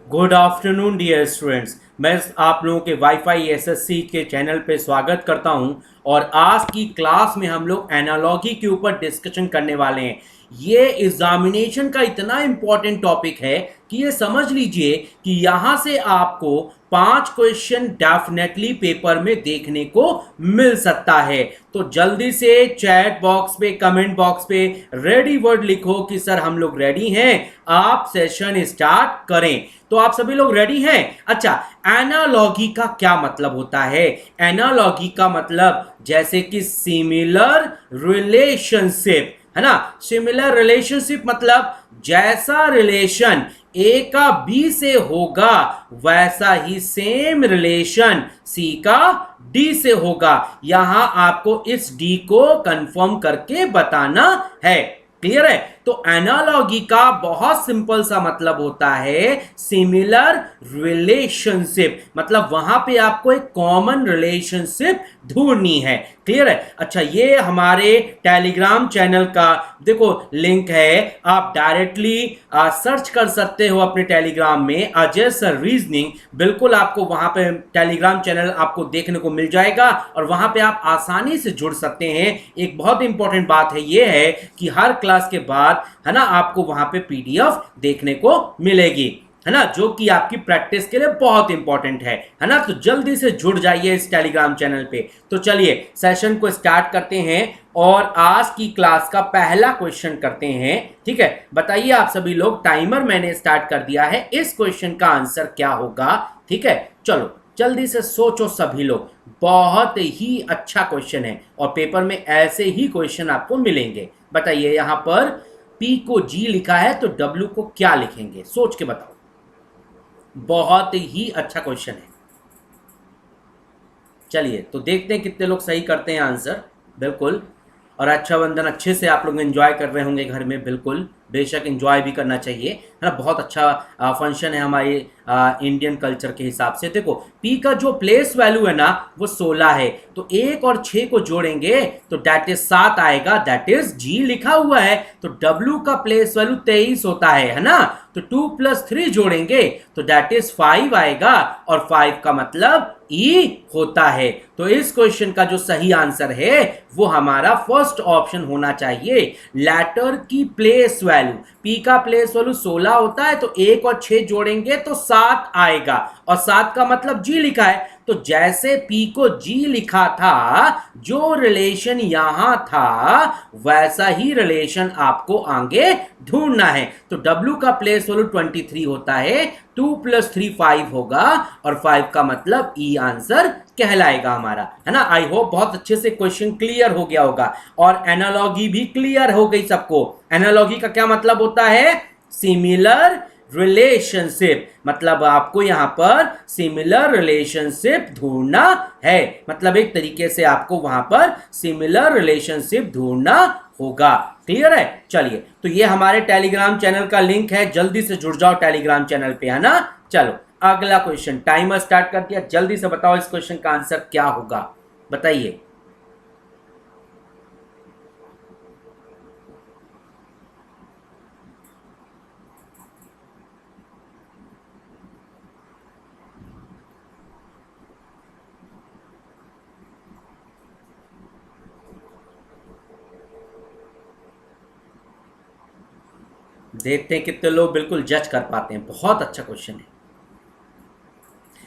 Good afternoon dear students. मैं आप लोगों के वाईफाई एसएससी के चैनल पे स्वागत करता हूं और आज की क्लास में हम लोग एनालॉजी के ऊपर डिस्कशन करने वाले हैं। ये एग्जामिनेशन का इतना इंपॉर्टेंट टॉपिक है कि ये समझ लीजिए कि यहां से आपको 5 क्वेश्चन डेफिनेटली पेपर में देखने को मिल सकता है। तो जल्दी से चैट बॉक्स पे कमेंट बॉक्स पे रेडी वर्ड लिखो कि सर हम लोग रेडी हैं, आप सेशन स्टार्ट करें। तो आप सभी लोग रेडी हैं? अच्छा, एनालॉगी का क्या मतलब होता है? एनालॉगी का मतलब जैसे कि सिमिलर रिलेशनशिप, है ना। सिमिलर रिलेशनशिप मतलब जैसा रिलेशन ए का बी से होगा वैसा ही सेम रिलेशन सी का डी से होगा। यहां आपको इस डी को कंफर्म करके बताना है। क्लियर है? तो एनालॉगी का बहुत सिंपल सा मतलब होता है सिमिलर रिलेशनशिप, मतलब वहां पे आपको एक कॉमन रिलेशनशिप ढूंढनी है। क्लियर है? अच्छा, ये हमारे टेलीग्राम चैनल का देखो लिंक है, आप डायरेक्टली सर्च कर सकते हो अपने टेलीग्राम में अजय सर रीजनिंग। बिल्कुल आपको वहां पे टेलीग्राम चैनल आपको देखने को मिल जाएगा और वहां पे आप आसानी से जुड़ सकते हैं। एक बहुत इंपॉर्टेंट बात है ये है कि हर क्लास के बाद, है ना, आपको वहां पे पीडीएफ देखने को मिलेगी, है ना, जो कि आपकी प्रैक्टिस के लिए बहुत इंपॉर्टेंट है ना। तो जल्दी से जुड़ जाइए इस टेलीग्राम चैनल पे। तो चलिए सेशन को स्टार्ट करते हैं और आज की क्लास का पहला क्वेश्चन करते हैं। ठीक है, बताइए आप सभी लोग, टाइमर मैंने स्टार्ट कर दिया है, इस क्वेश्चन का आंसर क्या होगा? ठीक है, चलो जल्दी से सोचो सभी लोग। बहुत ही अच्छा क्वेश्चन है और पेपर में ऐसे ही क्वेश्चन आपको मिलेंगे। बताइए, यहां पर P को G लिखा है तो W को क्या लिखेंगे? सोच के बताओ। बहुत ही अच्छा क्वेश्चन है। चलिए तो देखते हैं कितने लोग सही करते हैं आंसर। बिल्कुल, और रक्षाबंधन अच्छे से आप लोग एंजॉय कर रहे होंगे घर में। बिल्कुल, बेशक एंजॉय भी करना चाहिए, है ना। बहुत अच्छा फंक्शन है हमारे इंडियन कल्चर के हिसाब से। देखो पी का जो प्लेस वैल्यू है ना वो 16 है, तो 1 और 6 को जोड़ेंगे तो दैट इज 7 आएगा, दैट इज जी लिखा हुआ है। तो डब्ल्यू का प्लेस वैल्यू 23 होता है ना। तो 2 + 3 जोड़ेंगे तो दैट इज 5 आएगा और 5 का मतलब ई होता है। तो इस क्वेश्चन का जो सही आंसर है वो हमारा फर्स्ट ऑप्शन होना चाहिए, लेटर की प्लेस वैल्यू। पी का प्लेस वैल्यू 16 होता है तो 1 और 6 जोड़ेंगे तो 7 आएगा और 7 का मतलब जी लिखा है। तो जैसे P को G लिखा था, जो रिलेशन यहां था वैसा ही रिलेशन आपको आगे ढूंढना है। तो W का प्लेस वैल्यू 23 होता है, 2 + 3 5 होगा और 5 का मतलब E आंसर कहलाएगा हमारा, है ना। आई होप बहुत अच्छे से क्वेश्चन क्लियर हो गया होगा और एनालॉगी भी क्लियर हो गई सबको। एनालॉगी का क्या मतलब होता है? सिमिलर रिलेशनशिप, मतलब आपको यहां पर सिमिलर रिलेशनशिप ढूंढना है, मतलब एक तरीके से आपको वहां पर सिमिलर रिलेशनशिप ढूंढना होगा। क्लियर है? चलिए, तो ये हमारे टेलीग्राम चैनल का लिंक है, जल्दी से जुड़ जाओ टेलीग्राम चैनल पे, है ना। चलो अगला क्वेश्चन, टाइमर स्टार्ट कर दिया, जल्दी से बताओ इस क्वेश्चन का आंसर क्या होगा? बताइए। देखते हैं कितने लोग बिल्कुल जज कर पाते हैं। बहुत अच्छा क्वेश्चन है।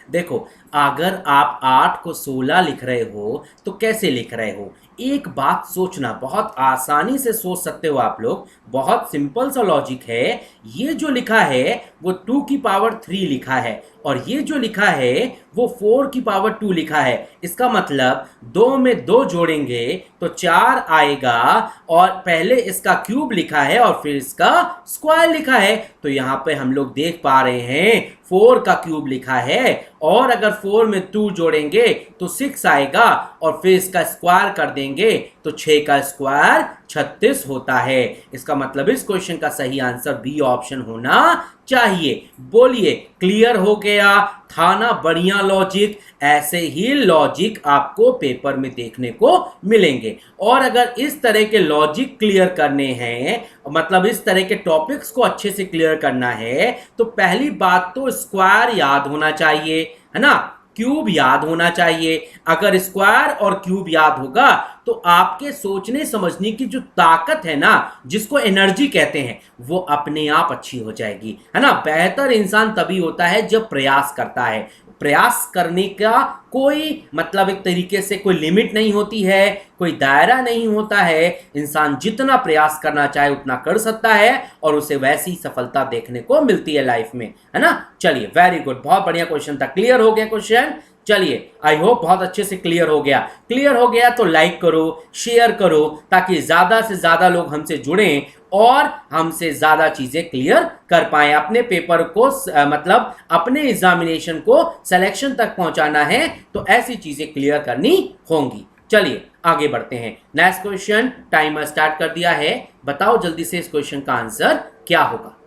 देखो, अगर आप 8 को 16 लिख रहे हो तो कैसे लिख रहे हो? एक बात सोचना, बहुत आसानी से सोच सकते हो आप लोग, बहुत सिंपल सा लॉजिक है। ये जो लिखा है वो 2 की पावर 3 लिखा है और ये जो लिखा है वो 4 की पावर 2 लिखा है। इसका मतलब 2 में 2 जोड़ेंगे तो 4 आएगा और पहले इसका क्यूब लिखा है और फिर इसका स्क्वायर लिखा है। तो यहाँ पे हम लोग देख पा रहे हैं 4 का क्यूब लिखा है और अगर 4 में 2 जोड़ेंगे तो 6 आएगा और फिर इसका स्क्वायर कर देंगे करेंगे तो 6 का स्क्वायर 36 होता है। इसका मतलब इस क्वेश्चन का सही आंसर बी ऑप्शन होना चाहिए। बोलिए, क्लियर हो गया? था ना बढ़िया लॉजिक? ऐसे ही लॉजिक आपको पेपर में देखने को मिलेंगे। और अगर इस तरह के लॉजिक क्लियर करने हैं, मतलब इस तरह के टॉपिक्स को अच्छे से क्लियर करना है, तो पहली बात तो स्क्वायर याद होना चाहिए, है ना, क्यूब याद होना चाहिए। अगर स्क्वायर और क्यूब याद होगा तो आपके सोचने समझने की जो ताकत है ना, जिसको एनर्जी कहते हैं, वो अपने आप अच्छी हो जाएगी, है ना। बेहतर इंसान तभी होता है जब प्रयास करता है। प्रयास करने का कोई मतलब एक तरीके से कोई लिमिट नहीं होती है, कोई दायरा नहीं होता है। इंसान जितना प्रयास करना चाहे उतना कर सकता है और उसे वैसी सफलता देखने को मिलती है लाइफ में, है ना। चलिए, वेरी गुड, बहुत बढ़िया क्वेश्चन था। क्लियर हो गया क्वेश्चन? चलिए, आई होप बहुत अच्छे से क्लियर हो गया। क्लियर हो गया तो लाइक करो, शेयर करो, ताकि ज्यादा से ज्यादा लोग हमसे जुड़ें और हमसे ज्यादा चीजें क्लियर कर पाएं। अपने पेपर को मतलब अपने एग्जामिनेशन को सिलेक्शन तक पहुंचाना है तो ऐसी चीजें क्लियर करनी होंगी। चलिए आगे बढ़ते हैं। नेक्स्ट क्वेश्चन, टाइमर स्टार्ट कर दिया है। बताओ जल्दी से इस क्वेश्चन का आंसर क्या होगा।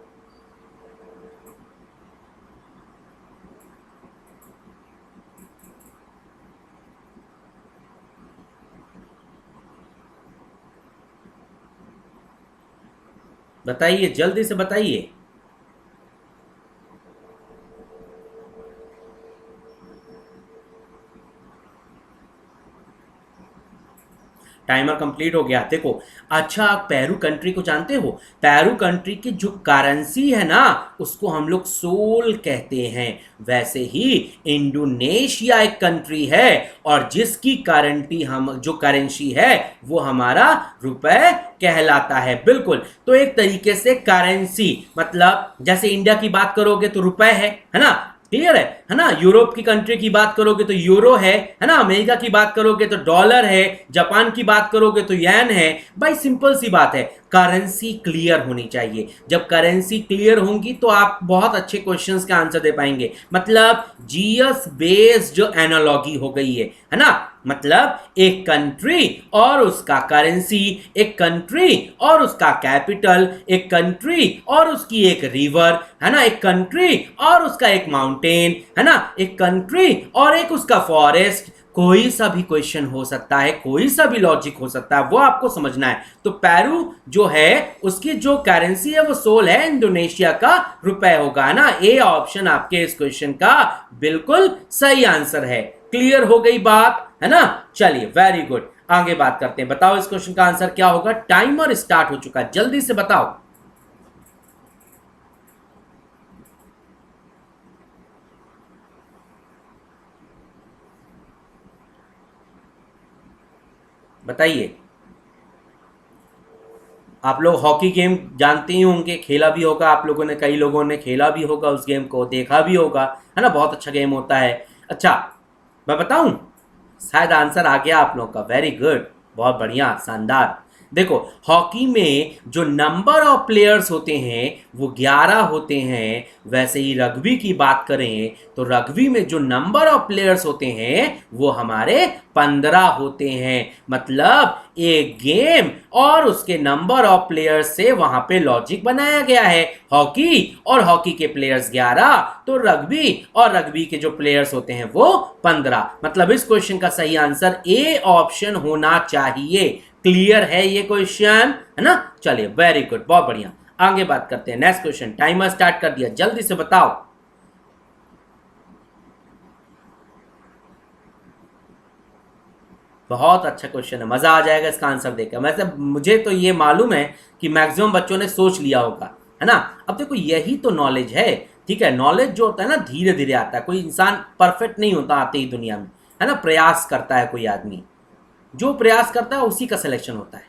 बताइए, जल्दी से बताइए। टाइमर कंप्लीट हो गया। देखो, अच्छा, आप पेरू कंट्री को जानते हो? पेरू कंट्री की जो करेंसी है ना, उसको हम लोग सोल कहते हैं। वैसे ही इंडोनेशिया एक कंट्री है और जिसकी करेंसी है वो हमारा रुपए कहलाता है। बिल्कुल। तो एक तरीके से करेंसी मतलब जैसे इंडिया की बात करोगे तो रुपए है ना, क्लियर है ना। यूरोप की कंट्री की बात करोगे तो यूरो है ना। अमेरिका की बात करोगे तो डॉलर है। जापान की बात करोगे तो येन है। भाई सिंपल सी बात है, करेंसी क्लियर होनी चाहिए। जब करेंसी क्लियर होंगी तो आप बहुत अच्छे क्वेश्चंस का आंसर दे पाएंगे। मतलब जीएस बेस्ड जो एनालॉजी हो गई है ना। मतलब एक कंट्री और उसका करेंसी, एक कंट्री और उसका कैपिटल, एक कंट्री और उसकी एक रिवर, है ना, एक कंट्री और उसका एक माउंटेन, है ना, एक कंट्री और एक उसका फॉरेस्ट। कोई सा भी क्वेश्चन हो सकता है, कोई सा भी लॉजिक हो सकता है, वो आपको समझना है। तो पेरू जो है उसकी जो करेंसी है वो सोल है, इंडोनेशिया का रुपए होगा, है ना। ए ऑप्शन आपके इस क्वेश्चन का बिल्कुल सही आंसर है। क्लियर हो गई बात, है ना। चलिए, वेरी गुड, आगे बात करते हैं। बताओ इस क्वेश्चन का आंसर क्या होगा। टाइमर स्टार्ट हो चुका है, जल्दी से बताओ। बताइए। आप लोग हॉकी गेम जानते ही होंगे, खेला भी होगा आप लोगों ने, कई लोगों ने खेला भी होगा, उस गेम को देखा भी होगा, है ना। बहुत अच्छा गेम होता है। अच्छा, मैं बताऊं? शायद आंसर आ गया आप लोग का। वेरी गुड, बहुत बढ़िया, शानदार। देखो, हॉकी में जो नंबर ऑफ प्लेयर्स होते हैं वो 11 होते हैं। वैसे ही रग्बी की बात करें तो रग्बी में जो नंबर ऑफ प्लेयर्स होते हैं वो हमारे 15 होते हैं। मतलब एक गेम और उसके नंबर ऑफ प्लेयर्स से वहां पे लॉजिक बनाया गया है। हॉकी और हॉकी के प्लेयर्स 11, तो रग्बी और रग्बी के जो प्लेयर्स होते हैं वो 15। मतलब इस क्वेश्चन का सही आंसर ए ऑप्शन होना चाहिए। क्लियर है ये क्वेश्चन, है ना। चलिए, वेरी गुड, बहुत बढ़िया, आगे बात करते हैं। नेक्स्ट क्वेश्चन, टाइमर स्टार्ट कर दिया, जल्दी से बताओ। बहुत अच्छा क्वेश्चन है, मजा आ जाएगा इसका आंसर देकर। वैसे मुझे तो ये मालूम है कि मैक्सिमम बच्चों ने सोच लिया होगा, है ना। अब देखो, यही तो नॉलेज है, ठीक है। नॉलेज जो होता है ना, धीरे धीरे आता है। कोई इंसान परफेक्ट नहीं होता आते ही दुनिया में, है ना। प्रयास करता है कोई आदमी, जो प्रयास करता है उसी का सिलेक्शन होता है।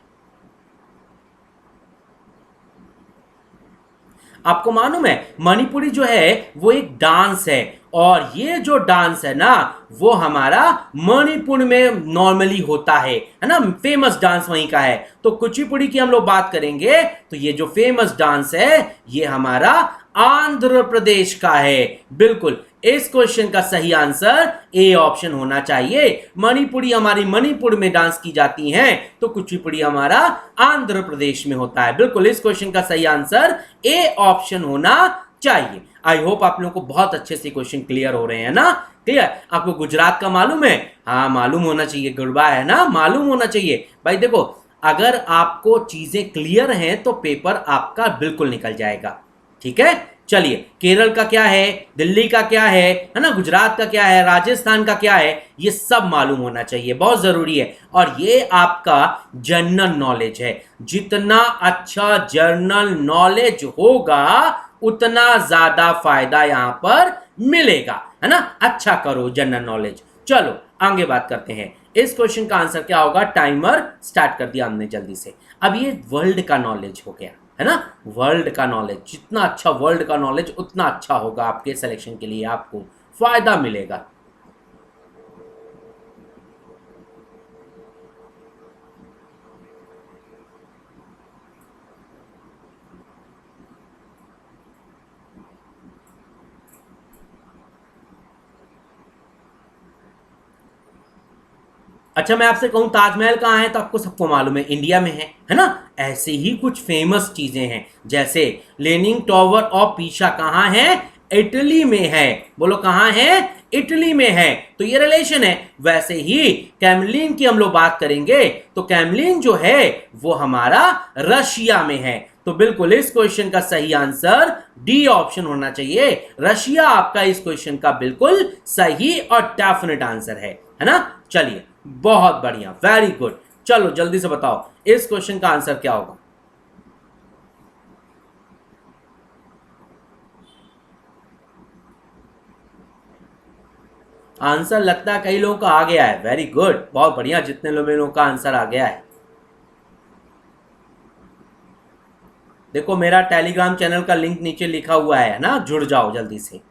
आपको मालूम है, मणिपुरी जो है वो एक डांस है और ये जो डांस है ना वो हमारा मणिपुर में नॉर्मली होता है ना। फेमस डांस वहीं का है। तो कुचिपुड़ी की हम लोग बात करेंगे तो ये जो फेमस डांस है ये हमारा आंध्र प्रदेश का है। बिल्कुल, इस क्वेश्चन का सही आंसर ए ऑप्शन होना चाहिए। मणिपुरी हमारी मणिपुर में डांस की जाती हैं, तो कुचिपुड़ी हमारा आंध्र प्रदेश में होता है। बिल्कुल इस क्वेश्चन का सही आंसर ए ऑप्शन होना चाहिए। आई होप आप लोगों को बहुत अच्छे से क्वेश्चन क्लियर हो रहे हैं ना। क्लियर? आपको गुजरात का मालूम है? हाँ मालूम होना चाहिए। गुड़बा है ना, मालूम होना चाहिए भाई। देखो अगर आपको चीजें क्लियर हैं तो पेपर आपका बिल्कुल निकल जाएगा। ठीक है, चलिए केरल का क्या है, दिल्ली का क्या है ना, गुजरात का क्या है, राजस्थान का क्या है, ये सब मालूम होना चाहिए, बहुत जरूरी है। और ये आपका जनरल नॉलेज है। जितना अच्छा जनरल नॉलेज होगा उतना ज्यादा फायदा यहां पर मिलेगा, है ना। अच्छा करो जनरल नॉलेज। चलो आगे बात करते हैं। इस क्वेश्चन का आंसर क्या होगा? टाइमर स्टार्ट कर दिया हमने जल्दी से। अब ये वर्ल्ड का नॉलेज हो गया, है ना। वर्ल्ड का नॉलेज, जितना अच्छा वर्ल्ड का नॉलेज उतना अच्छा होगा आपके सिलेक्शन के लिए, आपको फायदा मिलेगा। अच्छा मैं आपसे कहूं ताजमहल कहाँ है, तो आपको सबको मालूम है इंडिया में है ना। ऐसे ही कुछ फेमस चीजें हैं, जैसे लेनिंग टावर ऑफ पीसा कहाँ है? इटली में है। बोलो कहाँ है? इटली में है, तो ये रिलेशन है। वैसे ही कैमलिन की हम लोग बात करेंगे तो कैमलिन जो है वो हमारा रशिया में है। तो बिल्कुल इस क्वेश्चन का सही आंसर डी ऑप्शन होना चाहिए। रशिया आपका इस क्वेश्चन का बिल्कुल सही और डेफिनेट आंसर है ना। चलिए बहुत बढ़िया, वेरी गुड। चलो जल्दी से बताओ इस क्वेश्चन का आंसर क्या होगा? आंसर लगता है कई लोगों का आ गया है। वेरी गुड, बहुत बढ़िया, जितने लोगों का आंसर आ गया है। देखो मेरा टेलीग्राम चैनल का लिंक नीचे लिखा हुआ है ना, जुड़ जाओ जल्दी से।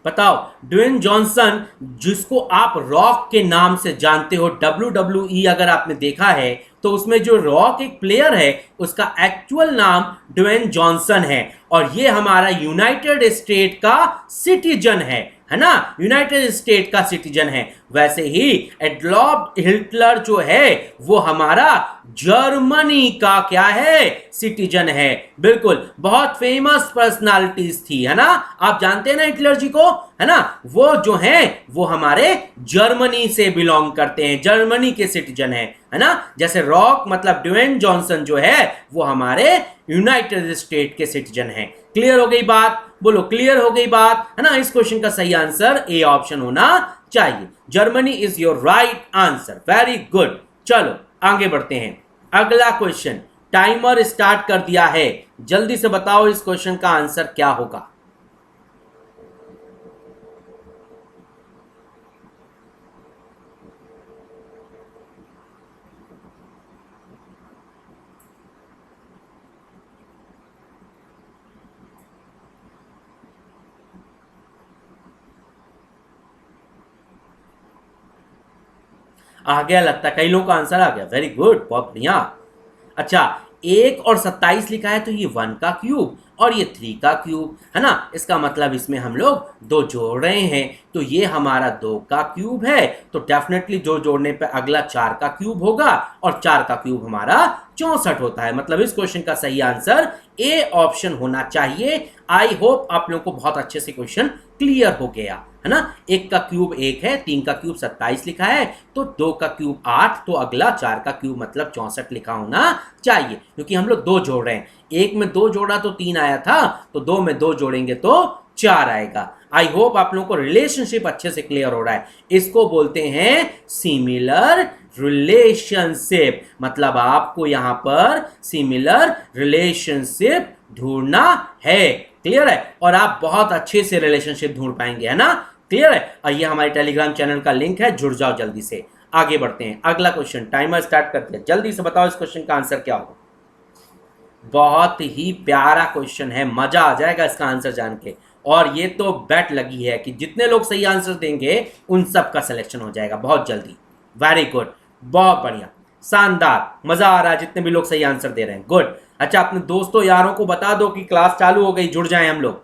बताओ ड्वेन जॉनसन, जिसको आप रॉक के नाम से जानते हो, WWE अगर आपने देखा है तो उसमें जो रॉक एक प्लेयर है उसका एक्चुअल नाम ड्वेन जॉनसन है, और ये हमारा यूनाइटेड स्टेट का सिटीजन है ना, यूनाइटेड स्टेट का सिटीजन है। वैसे ही एडोल्फ हिटलर जो है वो हमारा जर्मनी का क्या है? सिटीजन है। बिल्कुल, बहुत फेमस पर्सनालिटीज थी, है ना। आप जानते हैं ना हिटलर जी को, है ना। वो जो हैं वो हमारे जर्मनी से बिलोंग करते हैं, जर्मनी के सिटीजन है ना। जैसे रॉक मतलब ड्वेन जॉनसन जो है वो हमारे यूनाइटेड स्टेट के सिटीजन है। क्लियर हो गई बात? बोलो क्लियर हो गई बात, है ना। इस क्वेश्चन का सही आंसर ए ऑप्शन होना चाहिए। Germany is your right answer, very good. चलो आगे बढ़ते हैं। अगला क्वेश्चन, टाइमर स्टार्ट कर दिया है, जल्दी से बताओ इस क्वेश्चन का आंसर क्या होगा? आ गया लगता है, कई लोगों का आंसर आ गया। वेरी गुड, बहुत बढ़िया। अच्छा 1 और 27 लिखा है, तो ये 1 का क्यूब और ये 3 का क्यूब, है ना। इसका मतलब इसमें हम लोग 2 जोड़ रहे हैं, तो ये हमारा 2 का क्यूब है, तो डेफिनेटली 2 जोड़ने पे अगला 4 का क्यूब होगा, और 4 का क्यूब हमारा 64 होता है। मतलब इस क्वेश्चन का सही आंसर ए ऑप्शन होना चाहिए। आई होप आप लोगों को बहुत अच्छे से क्वेश्चन क्लियर हो गया, है ना। 1 का क्यूब 1 है, 3 का क्यूब 27 लिखा है, तो 2 का क्यूब 8, तो अगला 4 का क्यूब मतलब 64 लिखा होना चाहिए, क्योंकि हम लोग 2 जोड़ रहे हैं। 1 में 2 जोड़ा तो 3 आया था, तो 2 में 2 जोड़ेंगे तो 4 आएगा। आई होप आप लोगों को रिलेशनशिप अच्छे से क्लियर हो रहा है। इसको बोलते हैं सिमिलर रिलेशनशिप, मतलब आपको यहां पर सिमिलर रिलेशनशिप ढूंढना है। क्लियर है? और आप बहुत अच्छे से रिलेशनशिप ढूंढ पाएंगे, है ना। क्लियर है? और ये हमारे टेलीग्राम चैनल का लिंक है, जुड़ जाओ जल्दी से। आगे बढ़ते हैं, अगला क्वेश्चन, टाइमर स्टार्ट करते हैं। जल्दी से बताओ इस क्वेश्चन का आंसर क्या होगा? बहुत ही प्यारा क्वेश्चन है, मजा आ जाएगा इसका आंसर जान के। और ये तो बेट लगी है कि जितने लोग सही आंसर देंगे उन सब का सिलेक्शन हो जाएगा बहुत जल्दी। वेरी गुड, बहुत बढ़िया। शानदार, मजा आ रहा है जितने भी लोग सही आंसर दे रहे हैं, गुड। अच्छा, अपने दोस्तों यारों को बता दो कि क्लास चालू हो गई, जुड़ जाएं हम लोग।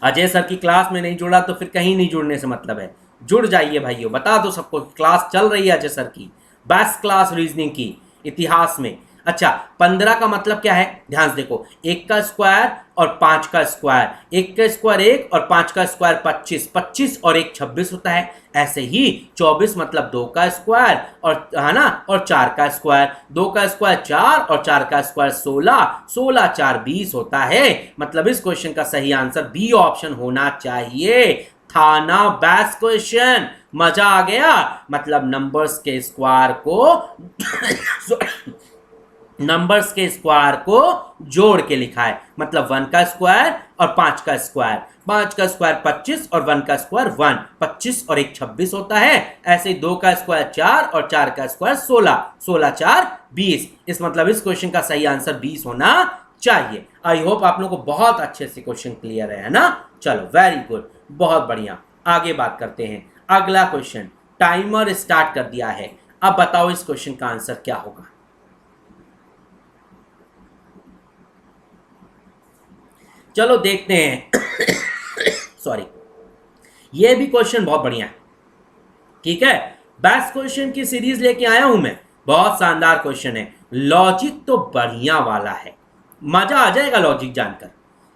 अजय सर की क्लास में नहीं जुड़ा तो फिर कहीं नहीं जुड़ने से मतलब है, जुड़ जाइए भाइयों, बता दो सबको क्लास चल रही है अजय सर की, बेस्ट क्लास रीजनिंग की इतिहास में। अच्छा, 15 का मतलब क्या है, ध्यान से देखो, 1 का स्क्वायर और 5 का स्क्वायर, 1 का स्क्वायर 1 और 5 का स्क्वायर 25, 25 और 1 26 होता है। ऐसे ही 24 मतलब 2 का स्क्वायर और, है ना, और 4 का स्क्वायर, 2 का स्क्वायर 4 और 4 का स्क्वायर 16, 16 4 20 होता है। मतलब इस क्वेश्चन का सही आंसर बी ऑप्शन होना चाहिए, था ना बेस्ट क्वेश्चन, मजा आ गया। मतलब नंबर्स के स्क्वायर को नंबर्स के स्क्वायर को जोड़ के लिखा है, मतलब 1 का स्क्वायर और 5 का स्क्वायर, 5 का स्क्वायर 25 और 1 का स्क्वायर 1, 25 और 1 26 होता है। ऐसे ही 2 का स्क्वायर 4 और 4 का स्क्वायर 16, 16 4 20। इस मतलब इस क्वेश्चन का सही आंसर 20 होना चाहिए। आई होप आप लोगों को बहुत अच्छे से क्वेश्चन क्लियर है ना। चलो वेरी गुड, बहुत बढ़िया। आगे बात करते हैं, अगला क्वेश्चन, टाइमर स्टार्ट कर दिया है, अब बताओ इस क्वेश्चन का आंसर क्या होगा। चलो देखते हैं सॉरी, ये भी क्वेश्चन बहुत बढ़िया है, ठीक है, बेस्ट क्वेश्चन की सीरीज लेके आया हूं मैं, बहुत शानदार क्वेश्चन है, लॉजिक तो बढ़िया वाला है, मजा आ जाएगा लॉजिक जानकर।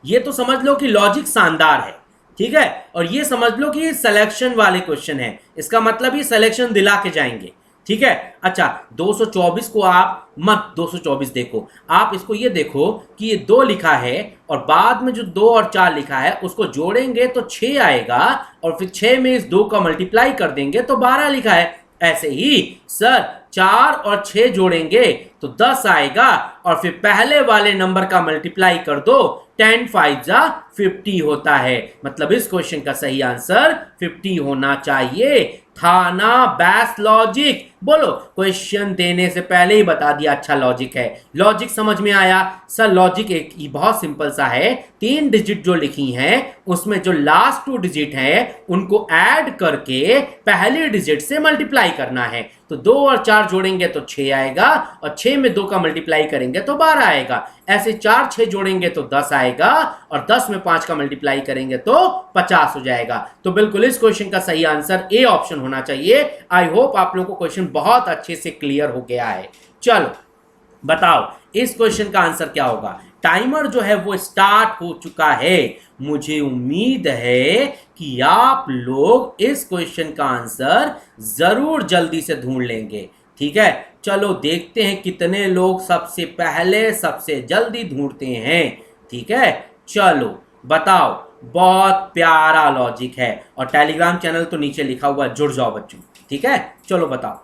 ये तो समझ लो कि लॉजिक शानदार है, ठीक है, और ये समझ लो कि सिलेक्शन वाले क्वेश्चन है, इसका मतलब ये सिलेक्शन दिला के जाएंगे, ठीक है। अच्छा, 224 को आप मत 224 देखो, आप इसको ये देखो कि ये 2 लिखा है और बाद में जो 2 और 4 लिखा है उसको जोड़ेंगे तो 6 आएगा, और फिर 6 में इस 2 का मल्टीप्लाई कर देंगे तो 12 लिखा है। ऐसे ही सर 4 और 6 जोड़ेंगे तो 10 आएगा, और फिर पहले वाले नंबर का मल्टीप्लाई कर दो, 10 5 जा 50 होता है। मतलब इस क्वेश्चन का सही आंसर 50 होना चाहिए, था ना बेस्ट लॉजिक। बोलो, क्वेश्चन देने से पहले ही बता दिया अच्छा लॉजिक है। लॉजिक समझ में आया सर? लॉजिक एक बहुत सिंपल सा है, 3 डिजिट जो लिखी हैं उसमें जो लास्ट 2 डिजिट हैं उनको ऐड करके पहली डिजिट से मल्टीप्लाई करना है। तो 2 और 4 जोड़ेंगे तो 6 आएगा, और 6 में 2 का मल्टीप्लाई करेंगे तो 12 आएगा। ऐसे 4 6 जोड़ेंगे तो 10 आएगा, और 10 में 5 का मल्टीप्लाई करेंगे तो 50 हो जाएगा। तो बिल्कुल इस क्वेश्चन का सही आंसर ए ऑप्शन होना चाहिए। आई होप आप लोगों को क्वेश्चन बहुत अच्छे से क्लियर हो गया है। चलो बताओ इस क्वेश्चन का आंसर क्या होगा। टाइमर जो है वो स्टार्ट हो चुका है, मुझे उम्मीद है कि आप लोग इस क्वेश्चन का आंसर जरूर जल्दी से ढूंढ लेंगे, ठीक है। चलो देखते हैं कितने लोग सबसे पहले सबसे जल्दी ढूंढते हैं, ठीक है। चलो बताओ, बहुत प्यारा लॉजिक है, और टेलीग्राम चैनल तो नीचे लिखा हुआ, जुड़ जाओ बच्चों, ठीक है। चलो बताओ,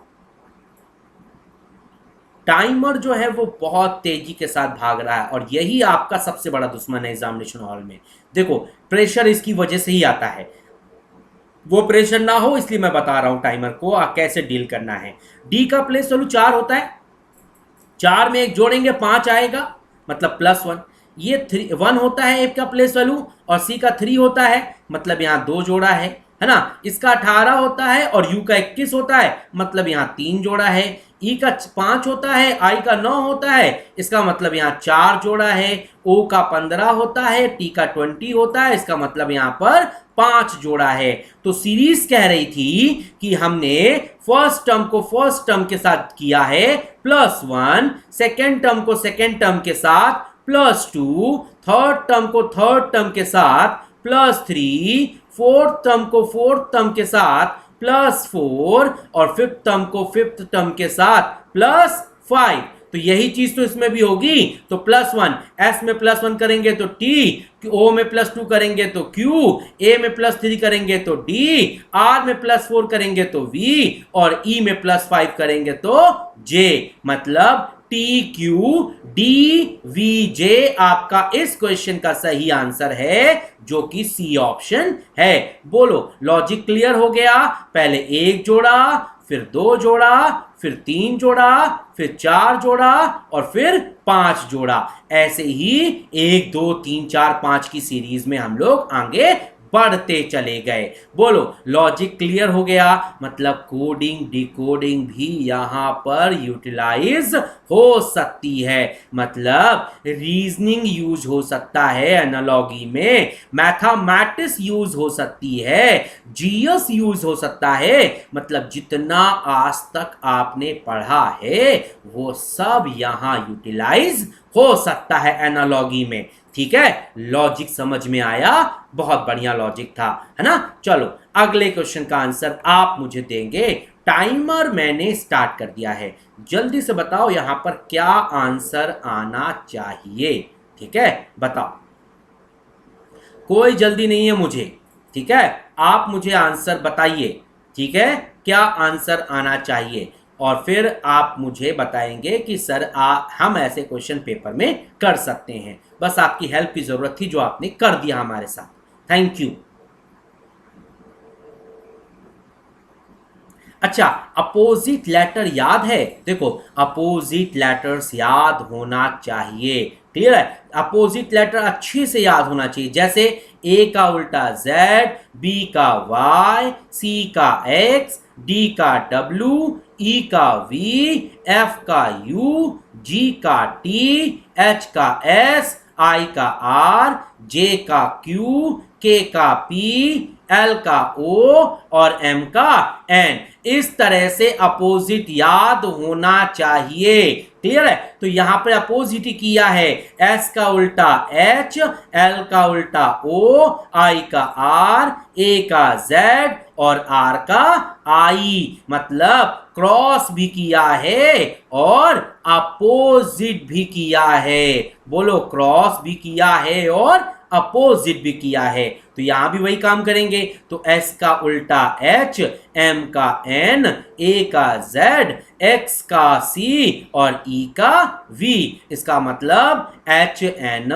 टाइमर जो है वो बहुत तेजी के साथ भाग रहा है, और यही आपका सबसे बड़ा दुश्मन है एग्जामिनेशन हॉल में। देखो, प्रेशर इसकी वजह से ही आता है, वो प्रेशर ना हो इसलिए मैं बता रहा हूं टाइमर को कैसे डील करना है। डी का प्लेस वैल्यू 4 होता है, 4 में 1 जोड़ेंगे 5 आएगा, मतलब +1। ये 1 होता है ए का प्लेस वैल्यू, और सी का 3 होता है, मतलब यहाँ 2 जोड़ा है ना। इसका 18 होता है और यू का 21 होता है, मतलब यहाँ 3 जोड़ा है। ई का 5 होता है, आई का 9 होता है, इसका मतलब यहाँ 4 जोड़ा है। ओ का 15 होता है, टी का 20 होता है, इसका मतलब यहाँ पर 5 जोड़ा है। तो सीरीज कह रही थी कि हमने फर्स्ट टर्म को फर्स्ट टर्म के साथ किया है +1, सेकेंड टर्म को सेकेंड टर्म के साथ +2, थर्ड टर्म को थर्ड टर्म के साथ +3, फोर्थ टर्म को फोर्थ टर्म के साथ +4, और फिफ्थ टर्म को फिफ्थ टर्म के साथ +5। तो यही चीज तो इसमें भी होगी। तो +1, एस में +1 करेंगे तो टी, ओ में +2 करेंगे तो क्यू, ए में +3 करेंगे तो डी, आर में +4 करेंगे तो वी, और ई में +5 करेंगे तो जे। मतलब टी क्यू डी वी जे आपका इस क्वेश्चन का सही आंसर है, जो कि सी ऑप्शन है। बोलो, लॉजिक क्लियर हो गया? पहले 1 जोड़ा, फिर 2 जोड़ा, फिर 3 जोड़ा, फिर 4 जोड़ा, और फिर 5 जोड़ा। ऐसे ही 1 2 3 4 5 की सीरीज में हम लोग आगे पढ़ते चले गए। बोलो लॉजिक क्लियर हो गया, मतलब कोडिंग डिकोडिंग भी यहां पर यूटिलाइज हो सकती है, मतलब रीजनिंग यूज हो सकता है एनालॉगी में, मैथमेटिक्स यूज हो सकती है, जीएस यूज हो सकता है, मतलब जितना आज तक आपने पढ़ा है वो सब यहां यूटिलाइज हो सकता है एनालॉगी में। ठीक है, लॉजिक समझ में आया, बहुत बढ़िया लॉजिक था, है ना। चलो अगले क्वेश्चन का आंसर आप मुझे देंगे। टाइमर मैंने स्टार्ट कर दिया है, जल्दी से बताओ यहां पर क्या आंसर आना चाहिए। ठीक है, बताओ, कोई जल्दी नहीं है मुझे। ठीक है, आप मुझे आंसर बताइए। ठीक है, क्या आंसर आना चाहिए, और फिर आप मुझे बताएंगे कि सर हम ऐसे क्वेश्चन पेपर में कर सकते हैं। बस आपकी हेल्प की जरूरत थी जो आपने कर दिया हमारे साथ, थैंक यू। अच्छा, अपोजिट लेटर याद है, देखो अपोजिट लेटर्स याद होना चाहिए, क्लियर है। अपोजिट लेटर अच्छे से याद होना चाहिए, जैसे ए का उल्टा जेड, बी का वाई, सी का एक्स, डी का डब्ल्यू, ई का वी, एफ का यू, जी का टी, एच का एस, आई का आर, जे का क्यू, के का पी, एल का ओ और एम का एन। इस तरह से अपोजिट याद होना चाहिए, क्लियर है। तो यहां पर अपोजिट ही किया है, एस का उल्टा एच, एल का उल्टा ओ, आई का आर, ए का जेड और आर का आई, मतलब क्रॉस भी किया है और अपोजिट भी किया है। बोलो क्रॉस भी किया है और अपोजिट भी किया है, तो यहां भी वही काम करेंगे। तो एस का उल्टा एच, एम का एन, ए का जेड, एक्स का सी और ई का वी, इसका मतलब H N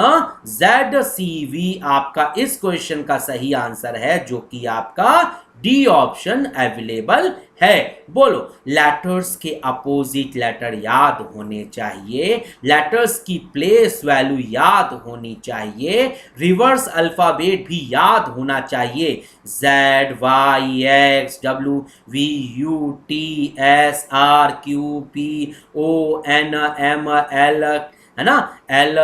Z C V आपका इस क्वेश्चन का सही आंसर है, जो कि आपका डी ऑप्शन अवेलेबल है। बोलो लेटर्स के अपोजिट लेटर याद होने चाहिए, लेटर्स की प्लेस वैल्यू याद होनी चाहिए, रिवर्स अल्फाबेट भी याद होना चाहिए, Z Y X W V U T S R Q P O N M L, है ना, एल,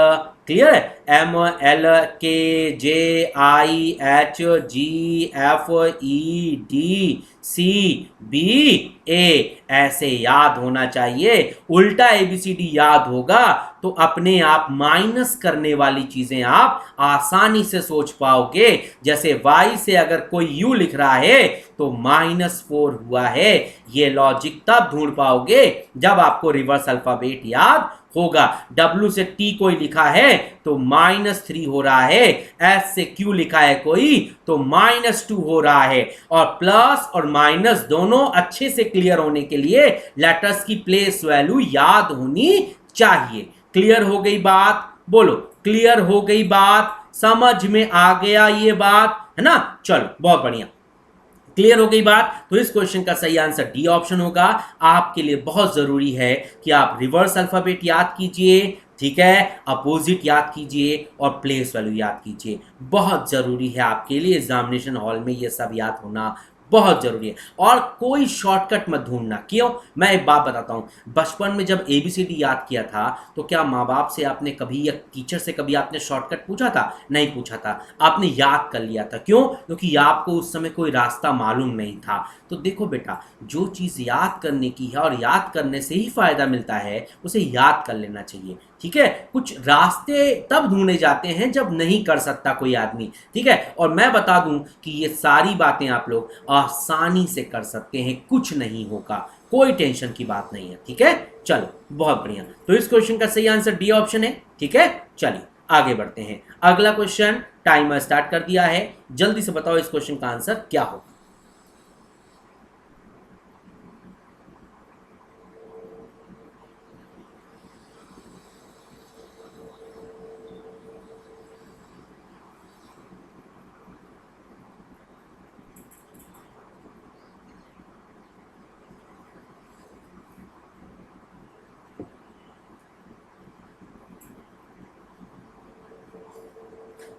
क्लियर है, M L K J I H G F E D C B A, ऐसे याद होना चाहिए। उल्टा एबीसीडी याद होगा तो अपने आप माइनस करने वाली चीजें आप आसानी से सोच पाओगे, जैसे y से अगर कोई u लिख रहा है तो -4 हुआ है, ये लॉजिक तब ढूंढ पाओगे जब आपको रिवर्स अल्फाबेट याद होगा। W से T कोई लिखा है तो -3 हो रहा है, S से Q लिखा है कोई तो -2 हो रहा है, और प्लस और माइनस दोनों अच्छे से क्लियर होने के लिए लेटर्स की प्लेस वैल्यू याद होनी चाहिए। क्लियर हो गई बात, बोलो क्लियर हो गई बात, समझ में आ गया ये बात, है ना। चलो बहुत बढ़िया, क्लियर हो गई बात। तो इस क्वेश्चन का सही आंसर डी ऑप्शन होगा। आपके लिए बहुत जरूरी है कि आप रिवर्स अल्फाबेट याद कीजिए, ठीक है, अपोजिट याद कीजिए और प्लेस वैल्यू याद कीजिए, बहुत जरूरी है आपके लिए एग्जामिनेशन हॉल में ये सब याद होना बहुत जरूरी है। और कोई शॉर्टकट मत ढूंढना, क्यों, मैं एक बात बताता हूं, बचपन में जब एबीसीडी याद किया था तो क्या माँ बाप से आपने कभी या टीचर से कभी आपने शॉर्टकट पूछा था? नहीं पूछा था, आपने याद कर लिया था। क्यों? क्योंकि आपको उस समय कोई रास्ता मालूम नहीं था। तो देखो बेटा, जो चीज़ याद करने की है और याद करने से ही फायदा मिलता है उसे याद कर लेना चाहिए, ठीक है। कुछ रास्ते तब ढूंढे जाते हैं जब नहीं कर सकता कोई आदमी, ठीक है। और मैं बता दूं कि ये सारी बातें आप लोग आसानी से कर सकते हैं, कुछ नहीं होगा, कोई टेंशन की बात नहीं है, ठीक है। चलो बहुत बढ़िया, तो इस क्वेश्चन का सही आंसर डी ऑप्शन है, ठीक है। चलिए आगे बढ़ते हैं, अगला क्वेश्चन, टाइमर स्टार्ट कर दिया है, जल्दी से बताओ इस क्वेश्चन का आंसर क्या होगा।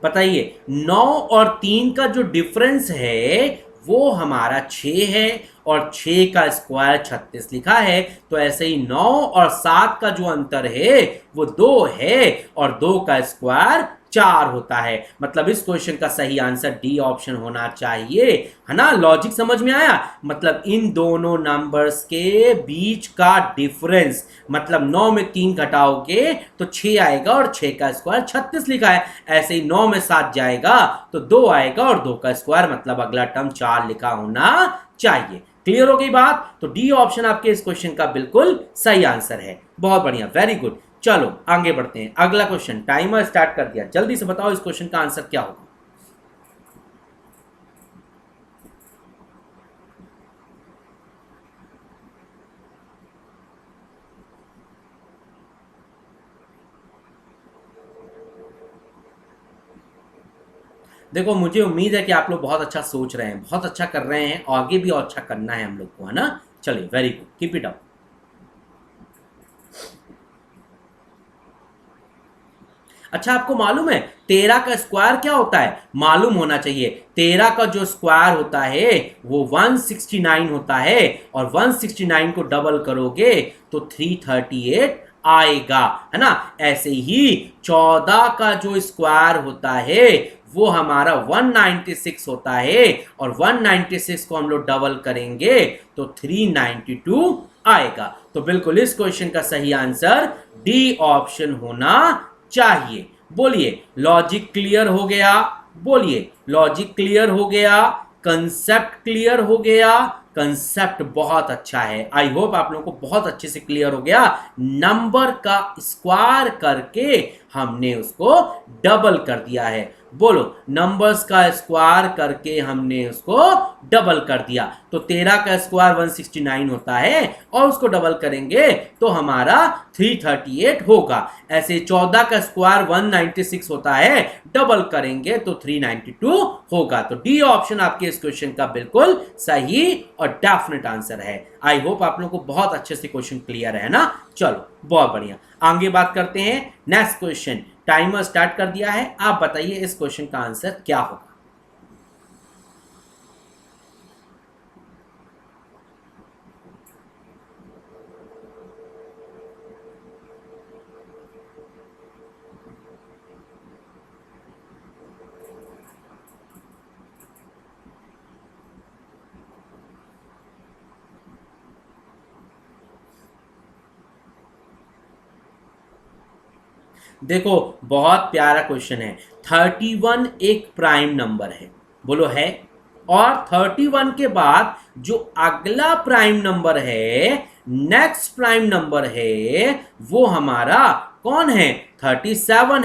बताइए 9 और 3 का जो डिफरेंस है वो हमारा 6 है और 6 का स्क्वायर 36 लिखा है। तो ऐसे ही 9 और 7 का जो अंतर है वो 2 है और 2 का स्क्वायर 4 होता है। मतलब इस क्वेश्चन का सही आंसर डी ऑप्शन होना चाहिए, है ना। लॉजिक समझ में आया? मतलब इन दोनों नंबर्स के बीच का डिफरेंस, मतलब 9 में 3 घटाओगे तो 6 आएगा और 6 का स्क्वायर 36 लिखा है। ऐसे ही 9 में 7 जाएगा तो 2 आएगा और 2 का स्क्वायर, मतलब अगला टर्म 4 लिखा होना चाहिए। क्लियर हो गई बात? तो डी ऑप्शन आपके इस क्वेश्चन का बिल्कुल सही आंसर है। बहुत बढ़िया, वेरी गुड। चलो आगे बढ़ते हैं। अगला क्वेश्चन, टाइमर स्टार्ट कर दिया, जल्दी से बताओ इस क्वेश्चन का आंसर क्या होगा। देखो मुझे उम्मीद है कि आप लोग बहुत अच्छा सोच रहे हैं, बहुत अच्छा कर रहे हैं, आगे भी और अच्छा करना है हम लोग को, है ना। चलिए very good, keep it up. अच्छा आपको मालूम है 13 का स्क्वायर क्या होता है? मालूम होना चाहिए। 13 का जो स्क्वायर होता है वो 169 होता है और 169 को डबल करोगे तो 338 आएगा, है ना। ऐसे ही 14 का जो स्क्वायर होता है वो हमारा 196 होता है और 196 को हम लोग डबल करेंगे तो 392 आएगा। तो बिल्कुल इस क्वेश्चन का सही आंसर डी ऑप्शन होना चाहिए। बोलिए लॉजिक क्लियर हो गया? बोलिए लॉजिक क्लियर हो गया? कंसेप्ट क्लियर हो गया? कंसेप्ट बहुत अच्छा है। आई होप आप लोगों को बहुत अच्छे से क्लियर हो गया। नंबर का स्क्वायर करके हमने उसको डबल कर दिया है। बोलो नंबर्स का स्क्वायर करके हमने उसको डबल कर दिया। तो 13 का स्क्वायर 169 होता है और उसको डबल करेंगे तो हमारा 338 होगा। ऐसे 14 का स्क्वायर 196 होता है, डबल करेंगे तो 392 होगा। तो डी ऑप्शन आपके इस क्वेश्चन का बिल्कुल सही और डेफिनेट आंसर है। आई होप आप लोगों को बहुत अच्छे से क्वेश्चन क्लियर है ना। चलो बहुत बढ़िया, आगे बात करते हैं। नेक्स्ट क्वेश्चन, टाइमर स्टार्ट कर दिया है, आप बताइए इस क्वेश्चन का आंसर क्या होगा। देखो बहुत प्यारा क्वेश्चन है। 31 एक प्राइम नंबर है, बोलो है। और 31 के बाद जो अगला प्राइम नंबर है, नेक्स्ट प्राइम नंबर है, वो हमारा कौन है? 37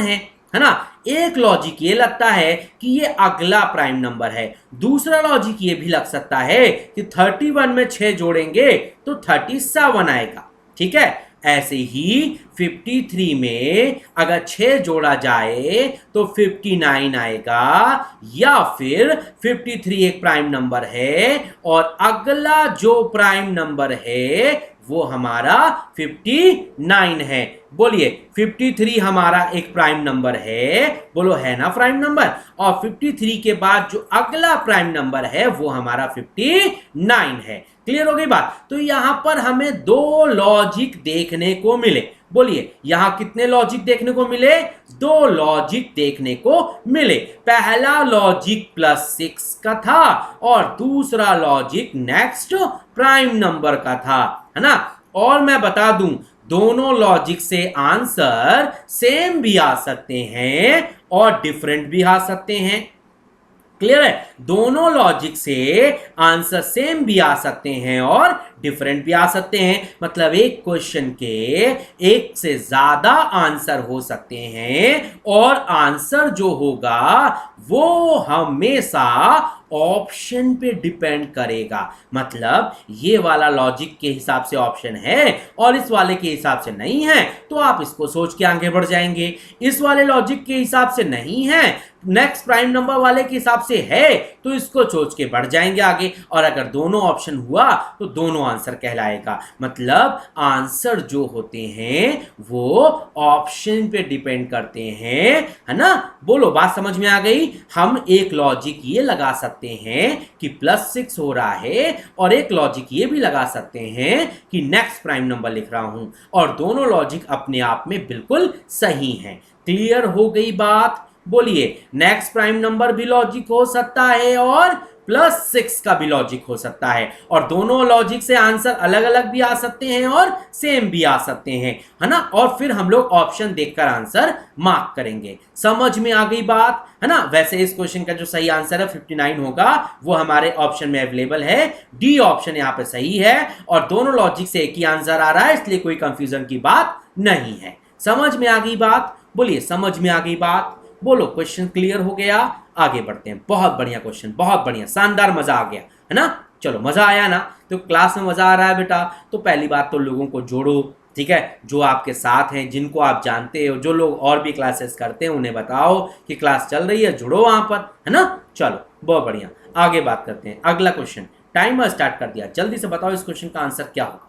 है ना। एक लॉजिक ये लगता है कि ये अगला प्राइम नंबर है। दूसरा लॉजिक ये भी लग सकता है कि 31 में 6 जोड़ेंगे तो 37 आएगा, ठीक है। ऐसे ही 53 में अगर 6 जोड़ा जाए तो 59 आएगा, या फिर 53 एक प्राइम नंबर है और अगला जो प्राइम नंबर है वो हमारा 59 है। बोलिए 53 हमारा एक प्राइम नंबर है, बोलो है ना प्राइम नंबर। और 53 के बाद जो अगला प्राइम नंबर है वो हमारा 59 है। क्लियर हो गई बात? तो यहां पर हमें दो लॉजिक देखने को मिले। बोलिए यहां कितने लॉजिक देखने को मिले? दो लॉजिक देखने को मिले। पहला लॉजिक +6 का था और दूसरा लॉजिक नेक्स्ट प्राइम नंबर का था, है ना। और मैं बता दूं दोनों लॉजिक से आंसर सेम भी आ सकते हैं और डिफरेंट भी आ सकते हैं। क्लियर है? दोनों लॉजिक से आंसर सेम भी आ सकते हैं और डिफरेंट भी आ सकते हैं। मतलब एक क्वेश्चन के एक से ज्यादा आंसर हो सकते हैं और आंसर जो होगा वो हमेशा ऑप्शन पे डिपेंड करेगा। मतलब ये वाला लॉजिक के हिसाब से ऑप्शन है और इस वाले के हिसाब से नहीं है, तो आप इसको सोच के आगे बढ़ जाएंगे। इस वाले लॉजिक के हिसाब से नहीं है, नेक्स्ट प्राइम नंबर वाले के हिसाब से है, तो इसको सोच के बढ़ जाएंगे आगे। और अगर दोनों ऑप्शन हुआ तो दोनों आंसर कहलाएगा। मतलब आंसर जो होते हैं वो ऑप्शन पे डिपेंड करते हैं, है ना। बोलो, बात समझ में आ गई। हम एक लॉजिक ये लगा सकते हैं कि +6 हो रहा है, और एक लॉजिक ये भी लगा सकते हैं कि नेक्स्ट प्राइम नंबर लिख रहा हूं, और दोनों लॉजिक अपने आप में बिल्कुल सही हैं। क्लियर हो गई बात? बोलिए, नेक्स्ट प्राइम नंबर भी लॉजिक हो सकता है और +6 का भी लॉजिक हो सकता है, और दोनों लॉजिक से आंसर अलग अलग भी आ सकते हैं और सेम भी आ सकते हैं, है ना। और फिर हम लोग ऑप्शन देखकर आंसर मार्क करेंगे। समझ में आ गई बात, है ना। वैसे इस क्वेश्चन का जो सही आंसर है 59 होगा, वो हमारे ऑप्शन में अवेलेबल है। डी ऑप्शन यहाँ पे सही है, और दोनों लॉजिक से एक ही आंसर आ रहा है, इसलिए कोई कंफ्यूजन की बात नहीं है। समझ में आ गई बात? बोलिए, समझ में आ गई बात? बोलो, क्वेश्चन क्लियर हो गया? आगे बढ़ते हैं। बहुत बढ़िया क्वेश्चन, बहुत बढ़िया, शानदार, मजा आ गया, है ना। चलो, मजा आया ना। तो क्लास में मजा आ रहा है बेटा, तो पहली बात तो लोगों को जोड़ो, ठीक है। जो आपके साथ हैं, जिनको आप जानते हो, जो लोग और भी क्लासेस करते हैं, उन्हें बताओ कि क्लास चल रही है, जुड़ो वहां पर, है ना। चलो, बहुत बढ़िया, आगे बात करते हैं। अगला क्वेश्चन, टाइमर स्टार्ट कर दिया, जल्दी से बताओ इस क्वेश्चन का आंसर क्या होगा।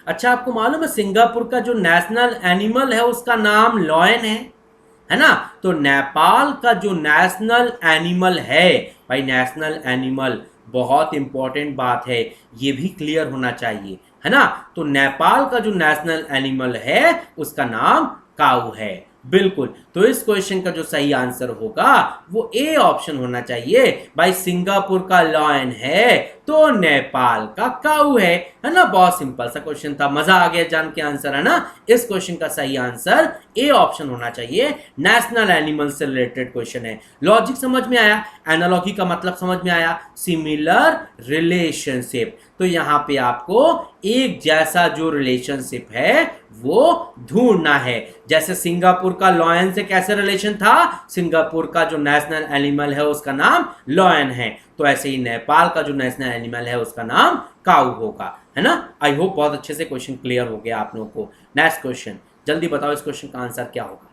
अच्छा, आपको मालूम है सिंगापुर का जो नेशनल एनिमल है उसका नाम लॉयन है ना। तो नेपाल का जो नेशनल एनिमल है, भाई नेशनल एनिमल बहुत इंपॉर्टेंट बात है, ये भी क्लियर होना चाहिए, है ना। तो नेपाल का जो नेशनल एनिमल है उसका नाम काऊ है। बिल्कुल, तो इस क्वेश्चन का जो सही आंसर होगा वो ए ऑप्शन होना चाहिए। भाई सिंगापुर का लॉयन है तो नेपाल का काऊ है ना। बहुत सिंपल सा क्वेश्चन था, मजा आ गया जान के आंसर, है ना। इस क्वेश्चन का सही आंसर ए ऑप्शन होना चाहिए, नेशनल एनिमल से रिलेटेड क्वेश्चन है। लॉजिक समझ में आया, एनालॉजी का मतलब समझ में आया, सिमिलर रिलेशनशिप। तो यहां पे आपको एक जैसा जो रिलेशनशिप है वो ढूंढना है। जैसे सिंगापुर का लॉयन से कैसे रिलेशन था, सिंगापुर का जो नेशनल एनिमल है उसका नाम लॉयन है, तो ऐसे ही नेपाल का जो नेशनल एनिमल है उसका नाम काऊ होगा, है ना। आई होप बहुत अच्छे से क्वेश्चन क्लियर हो गया आप लोगों को। नेक्स्ट क्वेश्चन, जल्दी बताओ इस क्वेश्चन का आंसर क्या होगा।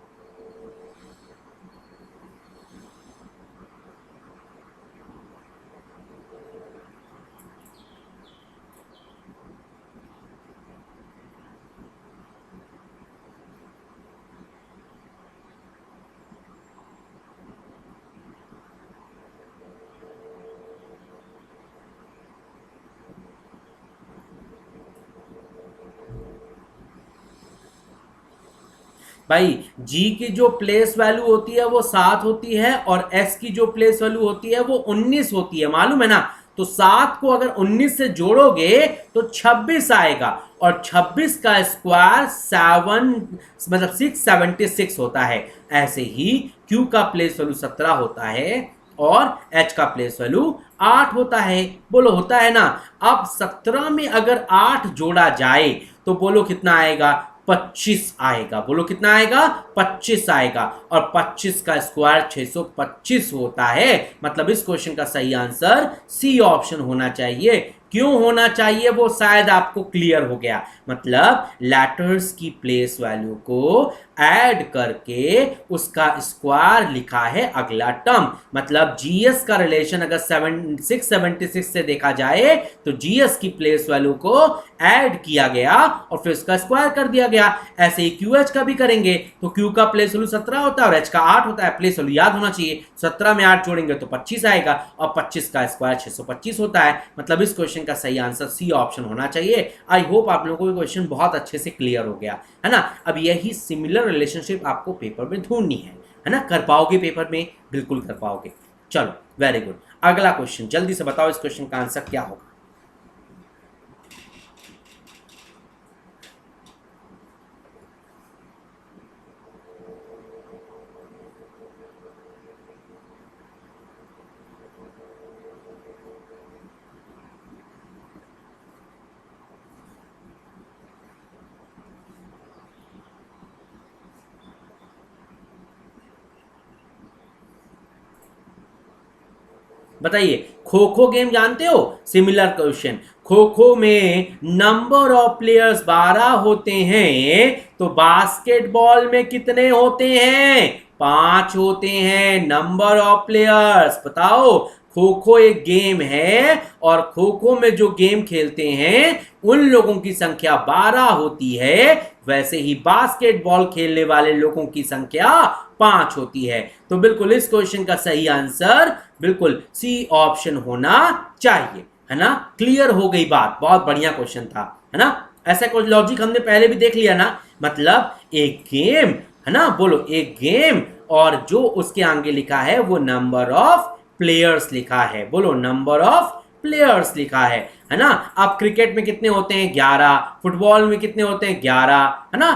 भाई जी की जो प्लेस वैल्यू होती है वो 7 होती है, और एस की जो प्लेस वैल्यू होती है वो 19 होती है, मालूम है ना। तो 7 को अगर 19 से जोड़ोगे तो 26 आएगा, और 26 का स्क्वायर 676 होता है। ऐसे ही क्यू का प्लेस वैल्यू 17 होता है, और एच का प्लेस वैल्यू 8 होता है। बोलो, होता है ना। अब 17 में अगर 8 जोड़ा जाए तो बोलो कितना आएगा, 25 आएगा। बोलो कितना आएगा, 25 आएगा, और 25 का स्क्वायर 625 होता है। मतलब इस क्वेश्चन का सही आंसर सी ऑप्शन होना चाहिए। क्यों होना चाहिए वो शायद आपको क्लियर हो गया। मतलब लेटर्स की प्लेस वैल्यू को ऐड करके उसका स्क्वायर लिखा है अगला टर्म। मतलब जीएस का रिलेशन अगर 676 से देखा जाए तो जीएस की प्लेस वैल्यू को ऐड किया गया और फिर उसका स्क्वायर कर दिया गया। ऐसे ही क्यूएच का भी करेंगे तो क्यू का प्लेस वैल्यू 17 होता है और एच का 8 होता है। प्लेस वैल्यू याद होना चाहिए, 17 में 8 जोड़ेंगे तो 25 आएगा, और 25 का स्क्वायर 625 होता है। मतलब इस क्वेश्चन का सही आंसर सी ऑप्शन होना चाहिए। आई होप आप लोगों को क्वेश्चन बहुत अच्छे से क्लियर हो गया, है ना। अब यही सिमिलर रिलेशनशिप आपको पेपर में ढूंढनी है ना। कर पाओगे पेपर में? बिल्कुल कर पाओगे। चलो, वेरी गुड। अगला क्वेश्चन, जल्दी से बताओ इस क्वेश्चन का आंसर क्या होगा। बताइए, खो खो गेम जानते हो? सिमिलर क्वेश्चन, खो खो में नंबर ऑफ प्लेयर्स 12 होते हैं, तो बास्केटबॉल में कितने होते हैं? 5 होते हैं नंबर ऑफ प्लेयर्स। बताओ, खो खो एक गेम है और खो खो में जो गेम खेलते हैं उन लोगों की संख्या 12 होती है, वैसे ही बास्केटबॉल खेलने वाले लोगों की संख्या 5 होती है। तो बिल्कुल इस क्वेश्चन का सही आंसर बिल्कुल सी ऑप्शन होना चाहिए, है ना? क्लियर हो गई बात, बहुत बढ़िया क्वेश्चन था, है ना? ऐसा कुछ लॉजिक हमने पहले भी देख लिया ना, मतलब एक गेम, है ना? बोलो, एक गेम और जो उसके आगे लिखा है वो नंबर ऑफ प्लेयर्स लिखा है। बोलो, नंबर ऑफ प्लेयर्स लिखा है ना? अब क्रिकेट में कितने होते हैं? 11। फुटबॉल में कितने होते हैं? 11, है ना?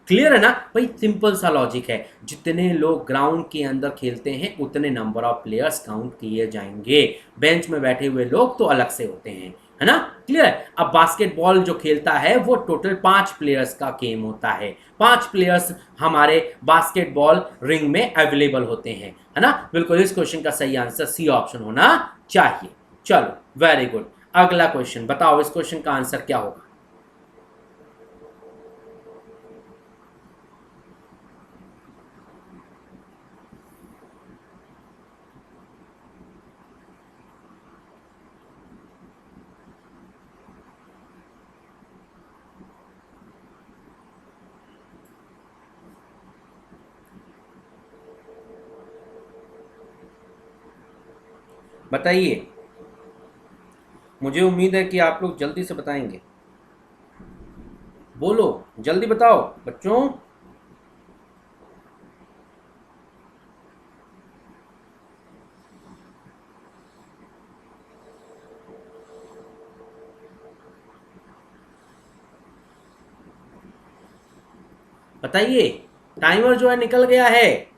क्लियर है ना भाई? सिंपल सा लॉजिक है, जितने लोग ग्राउंड के अंदर खेलते हैं उतने नंबर ऑफ प्लेयर्स काउंट किए जाएंगे। बेंच में बैठे हुए लोग तो अलग से होते हैं, है ना? क्लियर है? अब बास्केटबॉल जो खेलता है वो टोटल 5 प्लेयर्स का गेम होता है। 5 प्लेयर्स हमारे बास्केटबॉल रिंग में अवेलेबल होते हैं, है ना? बिल्कुल इस क्वेश्चन का सही आंसर सी ऑप्शन होना चाहिए। चलो, वेरी गुड। अगला क्वेश्चन बताओ, इस क्वेश्चन का आंसर क्या होगा? बताइए, मुझे उम्मीद है कि आप लोग जल्दी से बताएंगे। बोलो, जल्दी बताओ बच्चों। बताइए, टाइमर जो है निकल गया है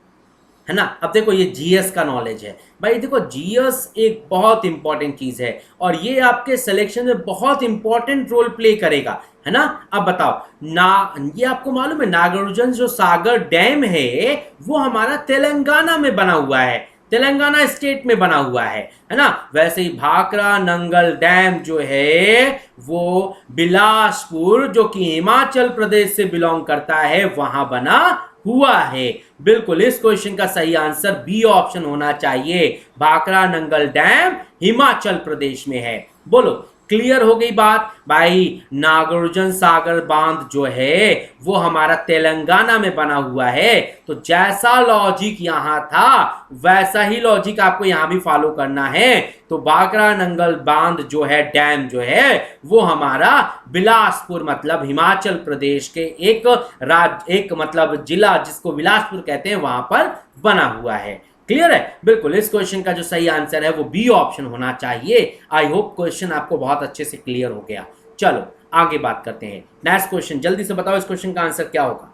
ना? अब देखो, ये जीएस का नॉलेज है भाई। देखो, जीएस एक बहुत इंपॉर्टेंट चीज है और ये आपके सिलेक्शन में बहुत इंपॉर्टेंट रोल प्ले करेगा, है ना? अब बताओ ना, ये आपको मालूम है नागार्जुन जो सागर डैम है वो हमारा तेलंगाना में बना हुआ है, तेलंगाना स्टेट में बना हुआ है ना? वैसे ही भाखड़ा नंगल डैम जो है वो बिलासपुर, जो कि हिमाचल प्रदेश से बिलोंग करता है, वहां बना हुआ है। बिल्कुल इस क्वेश्चन का सही आंसर बी ऑप्शन होना चाहिए। भाखड़ा नंगल डैम हिमाचल प्रदेश में है। बोलो, क्लियर हो गई बात भाई? नागार्जुन सागर बांध जो है वो हमारा तेलंगाना में बना हुआ है। तो जैसा लॉजिक यहां था वैसा ही लॉजिक आपको यहां भी फॉलो करना है। तो भाखड़ा नंगल बांध जो है, डैम जो है, वो हमारा बिलासपुर मतलब हिमाचल प्रदेश के एक मतलब जिला जिसको बिलासपुर कहते हैं वहां पर बना हुआ है। क्लियर है? बिल्कुल इस क्वेश्चन का जो सही आंसर है वो बी ऑप्शन होना चाहिए। आई होप क्वेश्चन आपको बहुत अच्छे से क्लियर हो गया। चलो आगे बात करते हैं। नेक्स्ट क्वेश्चन, जल्दी से बताओ इस क्वेश्चन का आंसर क्या होगा?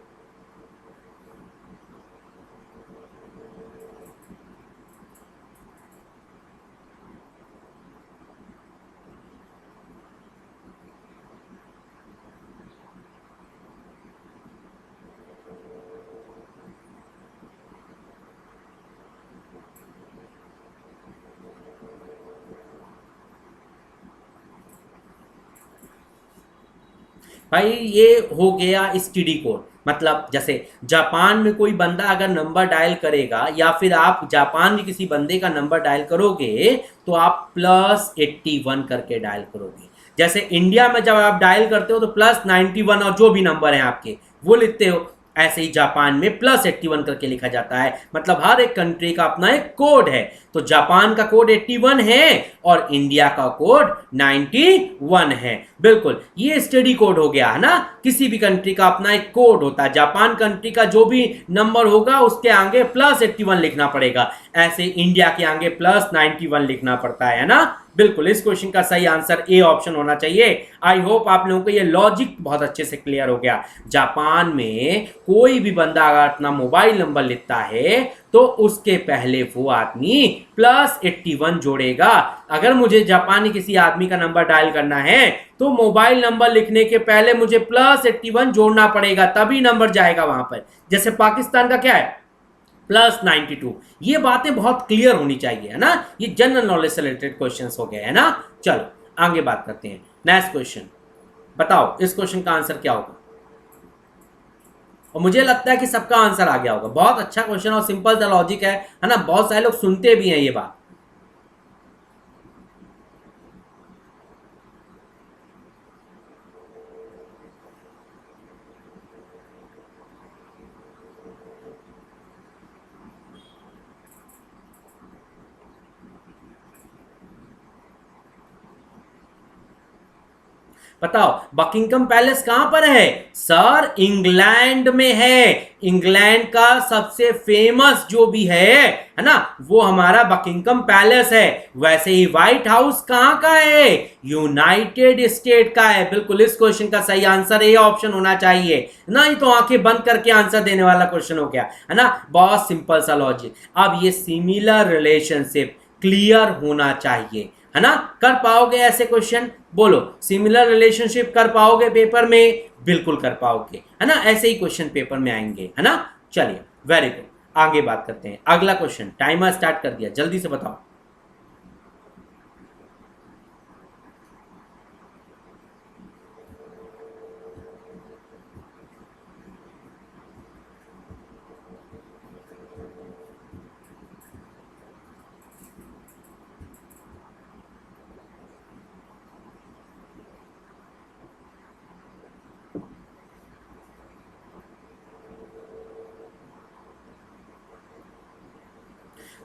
भाई ये हो गया एसटीडी कोड। मतलब जैसे जापान में कोई बंदा अगर नंबर डायल करेगा या फिर आप जापान में किसी बंदे का नंबर डायल करोगे तो आप +81 करके डायल करोगे। जैसे इंडिया में जब आप डायल करते हो तो +91 और जो भी नंबर है आपके वो लिखते हो। ऐसे ही जापान में +81 करके लिखा जाता है। मतलब हर एक कंट्री का अपना एक कोड है। तो जापान का कोड 81 है और इंडिया का कोड 91 है। बिल्कुल ये स्टडी कोड हो गया, है ना? किसी भी कंट्री का अपना एक कोड होता है। जापान कंट्री का जो भी नंबर होगा उसके आगे +81 लिखना पड़ेगा। ऐसे इंडिया के आगे +91 लिखना पड़ता है ना? बिल्कुल इस क्वेश्चन का सही आंसर ए ऑप्शन होना चाहिए। आई होप आप लोगों को ये लॉजिक बहुत अच्छे से क्लियर हो गया। जापान में कोई भी बंदा अगर अपना मोबाइल नंबर लिखता है तो उसके पहले वो आदमी +81 जोड़ेगा। अगर मुझे जापानी किसी आदमी का नंबर डायल करना है तो मोबाइल नंबर लिखने के पहले मुझे +81 जोड़ना पड़ेगा, तभी नंबर जाएगा वहां पर। जैसे पाकिस्तान का क्या है, +92। ये बातें बहुत क्लियर होनी चाहिए, है ना। ये जनरल नॉलेज से रिलेटेड क्वेश्चंस हो गए, है ना। चलो आगे बात करते हैं। नेक्स्ट क्वेश्चन, बताओ इस क्वेश्चन का आंसर क्या होगा। और मुझे लगता है कि सबका आंसर आ गया होगा। बहुत अच्छा क्वेश्चन और सिंपल सा लॉजिक है ना। बहुत सारे लोग सुनते भी हैं ये बात। बताओ बकिंगम पैलेस कहां पर है सर? इंग्लैंड में है। इंग्लैंड का सबसे फेमस जो भी है ना, वो हमारा बकिंगम पैलेस है। वैसे ही व्हाइट हाउस कहां का है? यूनाइटेड स्टेट का है। बिल्कुल इस क्वेश्चन का सही आंसर ए ऑप्शन होना चाहिए ना। ये तो आंखें बंद करके आंसर देने वाला क्वेश्चन हो गया, है ना। बहुत सिंपल सा लॉजिक। अब ये सिमिलर रिलेशनशिप क्लियर होना चाहिए, है ना। कर पाओगे ऐसे क्वेश्चन? बोलो सिमिलर रिलेशनशिप कर पाओगे पेपर में? बिल्कुल कर पाओगे, है ना। ऐसे ही क्वेश्चन पेपर में आएंगे, है ना। चलिए वेरी गुड, आगे बात करते हैं। अगला क्वेश्चन, टाइमर स्टार्ट कर दिया, जल्दी से बताओ।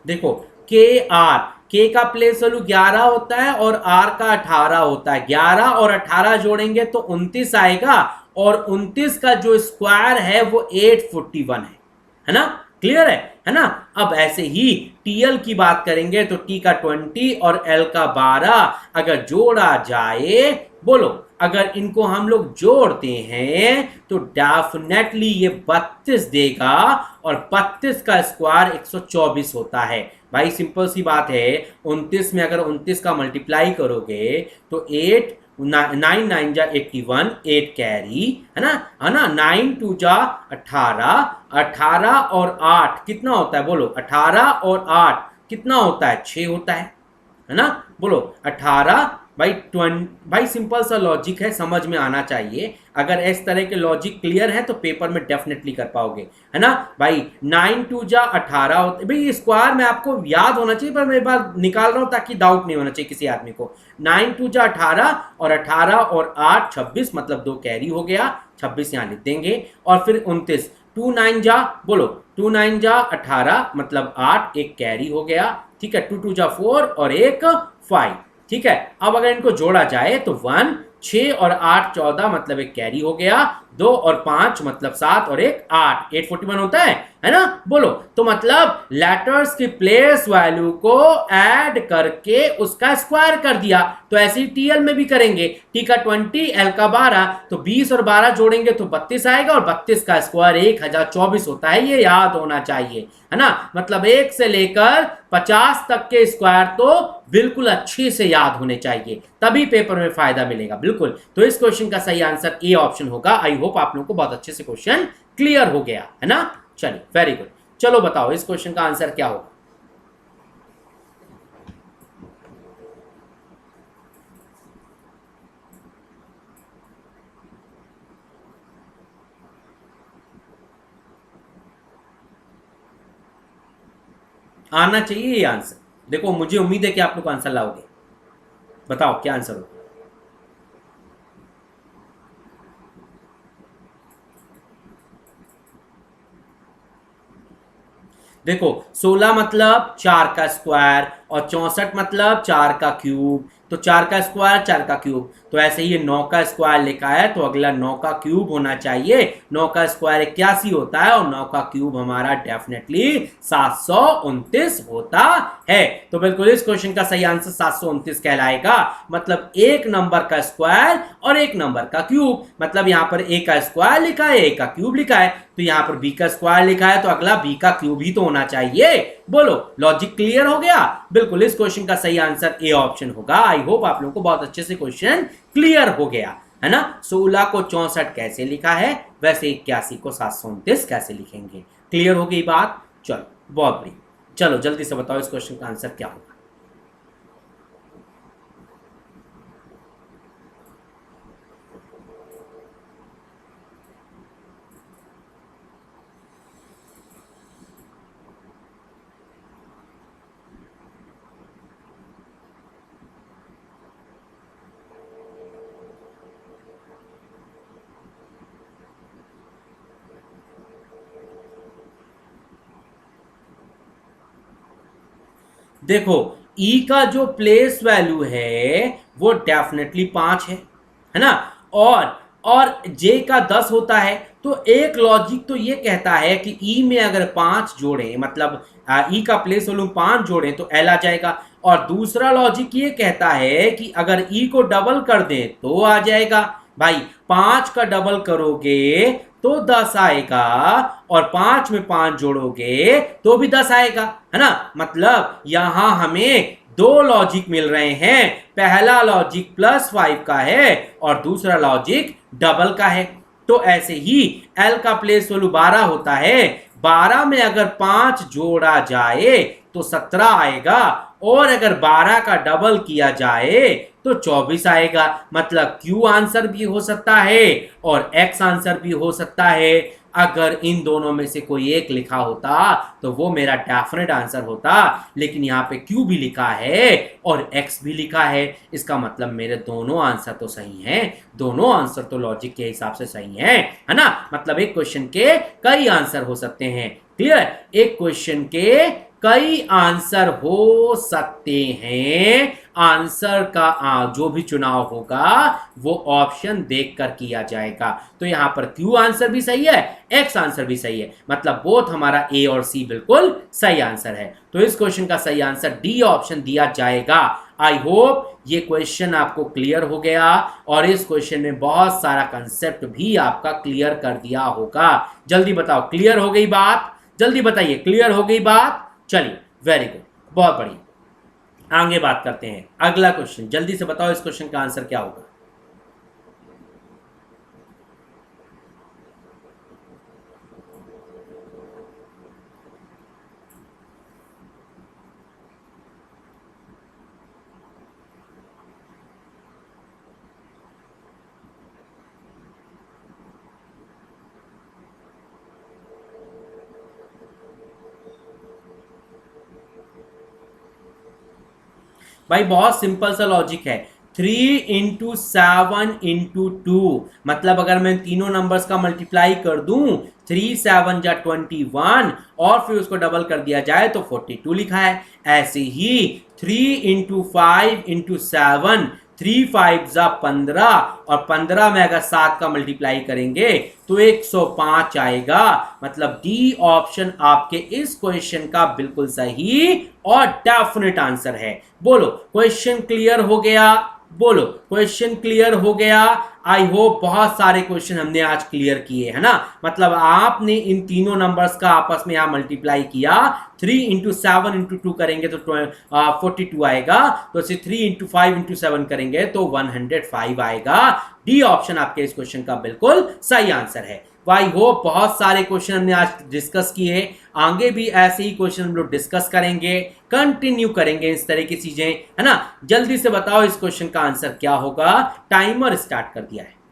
देखो के का प्लेस वैल्यू 11 होता है और आर का 18 होता है। 11 और 18 जोड़ेंगे तो 29 आएगा, और 29 का जो स्क्वायर है वो 841 है ना। क्लियर है ना। अब ऐसे ही टीएल की बात करेंगे तो टी का 20 और एल का 12 अगर जोड़ा जाए, बोलो अगर इनको हम लोग जोड़ते हैं तो डेफिनेटली ये 32 देगा, और 32 का स्क्वायर 124 होता है। भाई सिंपल सी बात है, 29 में अगर 29 का मल्टीप्लाई करोगे तो 8 9 9 जा 81, 8 कैरी, है ना 9 2 जा 18, 18 और 8 कितना होता है? बोलो 18 और 8 कितना होता है? 6 होता है ना। बोलो 18 भाई 20। भाई सिंपल सा लॉजिक है, समझ में आना चाहिए। अगर इस तरह के लॉजिक क्लियर है तो पेपर में डेफिनेटली कर पाओगे, है ना। भाई 9 2 जा 18 होते, भाई स्क्वायर में आपको याद होना चाहिए, पर मैं एक बार निकाल रहा हूं ताकि डाउट नहीं होना चाहिए किसी आदमी को। 9 2 जा 18 और 18 और 8 26, मतलब 2 कैरी हो गया, 26 यहां लिख देंगे। और फिर 29, 2 9 जा, बोलो 2 9 जा 18 मतलब 8, एक कैरी हो गया, ठीक है। 2 2 जा 4 और एक 5, ठीक है। अब अगर इनको जोड़ा जाए तो 1 6 और 8 14 मतलब एक कैरी हो गया, 2 और 5 मतलब 7 और एक 8, 841 होता है ना। बोलो तो मतलब लेटर्स की प्लेस वैल्यू को ऐड करके उसका स्क्वायर कर दिया। तो ऐसे ही टीएल में भी करेंगे। टी का 20 एल का 12, तो 20 और 12 जोड़ेंगे तो 32 आएगा, और 32 का स्क्वायर 1024 होता है। ये याद होना चाहिए, है ना। मतलब 1 से लेकर 50 तक के स्क्वायर तो बिल्कुल अच्छे से याद होने चाहिए, तभी पेपर में फायदा मिलेगा। बिल्कुल, तो इस क्वेश्चन का सही आंसर ए ऑप्शन होगा। आई होप आप लोगों को बहुत अच्छे से क्वेश्चन क्लियर हो गया, है ना। चलिए वेरी गुड, चलो बताओ इस क्वेश्चन का आंसर क्या होगा। आना चाहिए ये आंसर। देखो मुझे उम्मीद है कि आप लोग आंसर लाओगे। बताओ क्या आंसर होगा। देखो 16 मतलब 4 का स्क्वायर, और 64 मतलब 4 का क्यूब। तो 4 का स्क्वायर 4 का क्यूब, तो ऐसे ही 9 का स्क्वायर लिखा है तो अगला 9 का क्यूब होना चाहिए। 9 का स्क्वायर 81 होता है, और 9 का क्यूब हमारा डेफिनेटली 729 होता है। तो बिल्कुल इस क्वेश्चन का सही आंसर 729 कहलाएगा। मतलब एक नंबर का स्क्वायर और एक नंबर का क्यूब, मतलब यहां पर ए का स्क्वायर लिखा है, ए का क्यूब लिखा है, तो यहां पर बी का स्क्वायर लिखा है तो अगला बी का क्यूब ही तो होना चाहिए। बोलो लॉजिक क्लियर हो गया। बिल्कुल इस क्वेश्चन का सही आंसर ए ऑप्शन होगा। आई होप आप लोगों को बहुत अच्छे से क्वेश्चन क्लियर हो गया, है ना। 16 को 64 कैसे लिखा है, वैसे 81 को 729 कैसे लिखेंगे। क्लियर हो गई बात। चलो बहुत बढ़िया। चलो जल्दी से बताओ इस क्वेश्चन का आंसर क्या होगा। देखो, ई का जो प्लेस वैल्यू है वो डेफिनेटली 5 है ना। और जे का 10 होता है। तो एक लॉजिक तो ये कहता है कि ई में अगर 5 जोड़ें, मतलब ई का प्लेस वैल्यू 5 जोड़ें तो एल आ जाएगा। और दूसरा लॉजिक ये कहता है कि अगर ई को डबल कर दें तो आ जाएगा। भाई 5 का डबल करोगे तो 10 आएगा, और 5 में 5 जोड़ोगे तो भी 10 आएगा, है ना। मतलब यहां हमें दो लॉजिक मिल रहे हैं। पहला लॉजिक +5 का है और दूसरा लॉजिक डबल का है। तो ऐसे ही एल का प्लेस वैल्यू 12 होता है। 12 में अगर 5 जोड़ा जाए तो 17 आएगा, और अगर 12 का डबल किया जाए तो 24 आएगा। मतलब क्यू आंसर भी हो सकता है और एक्स आंसर भी हो सकता है। अगर इन दोनों में से कोई एक लिखा होता तो वो मेरा डेफिनेट आंसर होता, लेकिन यहाँ पे क्यू भी लिखा है और एक्स भी लिखा है। इसका मतलब मेरे दोनों आंसर तो सही हैं। दोनों आंसर तो लॉजिक के हिसाब से सही हैं, है ना। मतलब एक क्वेश्चन के कई आंसर हो सकते हैं। क्लियर। एक क्वेश्चन के कई आंसर हो सकते हैं। आंसर का जो भी चुनाव होगा वो ऑप्शन देखकर किया जाएगा। तो यहां पर क्यू आंसर भी सही है, एक्स आंसर भी सही है। मतलब बोथ हमारा ए और सी बिल्कुल सही आंसर है। तो इस क्वेश्चन का सही आंसर डी ऑप्शन दिया जाएगा। आई होप ये क्वेश्चन आपको क्लियर हो गया, और इस क्वेश्चन में बहुत सारा कंसेप्ट भी आपका क्लियर कर दिया होगा। जल्दी बताओ, क्लियर हो गई बात? जल्दी बताइए, क्लियर हो गई बात? चलिए, वेरी गुड, बहुत बढ़िया। आगे बात करते हैं। अगला क्वेश्चन, जल्दी से बताओ इस क्वेश्चन का आंसर क्या होगा। भाई बहुत सिंपल सा लॉजिक है। 3 × 7 × 2, मतलब अगर मैं तीनों नंबर्स का मल्टीप्लाई कर दूं, 3 × 7 = 21, और फिर उसको डबल कर दिया जाए तो 42 लिखा है। ऐसे ही 3 × 5 × 7, 3 × 5 = 15, और 15 में अगर 7 का मल्टीप्लाई करेंगे तो 105 आएगा। मतलब डी ऑप्शन आपके इस क्वेश्चन का बिल्कुल सही और डेफिनेट आंसर है। बोलो क्वेश्चन क्लियर हो गया? बोलो क्वेश्चन क्लियर हो गया? आई होप बहुत सारे क्वेश्चन हमने आज क्लियर किए, है ना। मतलब आपने इन तीनों नंबर्स का आपस में यहां मल्टीप्लाई किया। 3 × 7 × 2 करेंगे तो 42 आएगा। तो 3 × 5 × 7 करेंगे तो 105 आएगा। डी ऑप्शन आपके इस क्वेश्चन का बिल्कुल सही आंसर है। आई होप बहुत सारे क्वेश्चन हमने आज डिस्कस किए। आगे भी ऐसे ही क्वेश्चन हम लोग डिस्कस करेंगे, कंटिन्यू करेंगे इस तरह की चीजें, है ना। जल्दी से बताओ इस क्वेश्चन का आंसर क्या होगा। टाइमर स्टार्ट कर दिया है।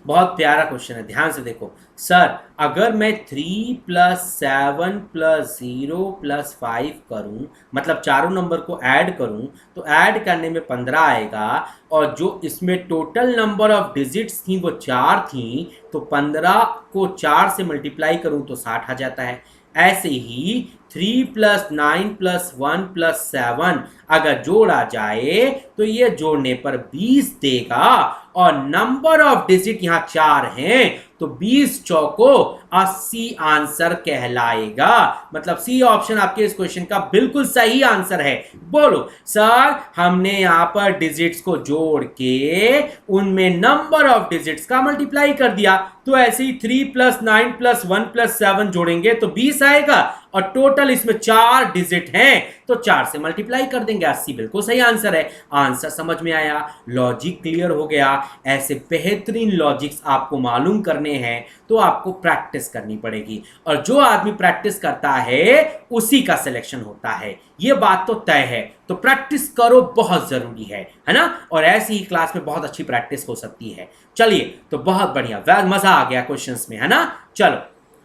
बहुत प्यारा क्वेश्चन है, ध्यान से देखो। सर अगर मैं 3 प्लस 7 प्लस 0 प्लस 5 करूं, मतलब चारों नंबर को ऐड करूं, तो ऐड करने में 15 आएगा, और जो इसमें टोटल नंबर ऑफ डिजिट्स थी वो 4 थी, तो 15 को 4 से मल्टीप्लाई करूं तो 60 आ जाता है। ऐसे ही 3 प्लस 9 प्लस 1 प्लस 7 अगर जोड़ा जाए तो ये जोड़ने पर 20 देगा, और नंबर ऑफ डिजिट यहां 4 हैं, तो 20 चौको 80 आंसर कहलाएगा। मतलब सी ऑप्शन आपके इस क्वेश्चन का बिल्कुल सही आंसर है। बोलो सर, हमने यहां पर डिजिट्स को जोड़ के उनमें नंबर ऑफ डिजिट्स का मल्टीप्लाई कर दिया, तो ऐसे ही 3 प्लस 9 प्लस 1 प्लस 7 जोड़ेंगे तो 20 आएगा, और टोटल इसमें 4 डिजिट हैं, तो 4 से मल्टीप्लाई कर देंगे, 80 बिल्कुल सही आंसर है। आंसर समझ में आया, लॉजिक क्लियर हो गया। ऐसे बेहतरीन लॉजिक्स आपको मालूम करने हैं तो आपको प्रैक्टिस करनी पड़ेगी, और जो आदमी प्रैक्टिस करता है उसी का सिलेक्शन होता है, ये बात तो तय है। तो प्रैक्टिस करो, बहुत जरूरी है ना, और ऐसी ही क्लास में बहुत अच्छी प्रैक्टिस हो सकती है। चलिए, तो बहुत बढ़िया, मजा आ गया क्वेश्चंस में, है ना। चलो,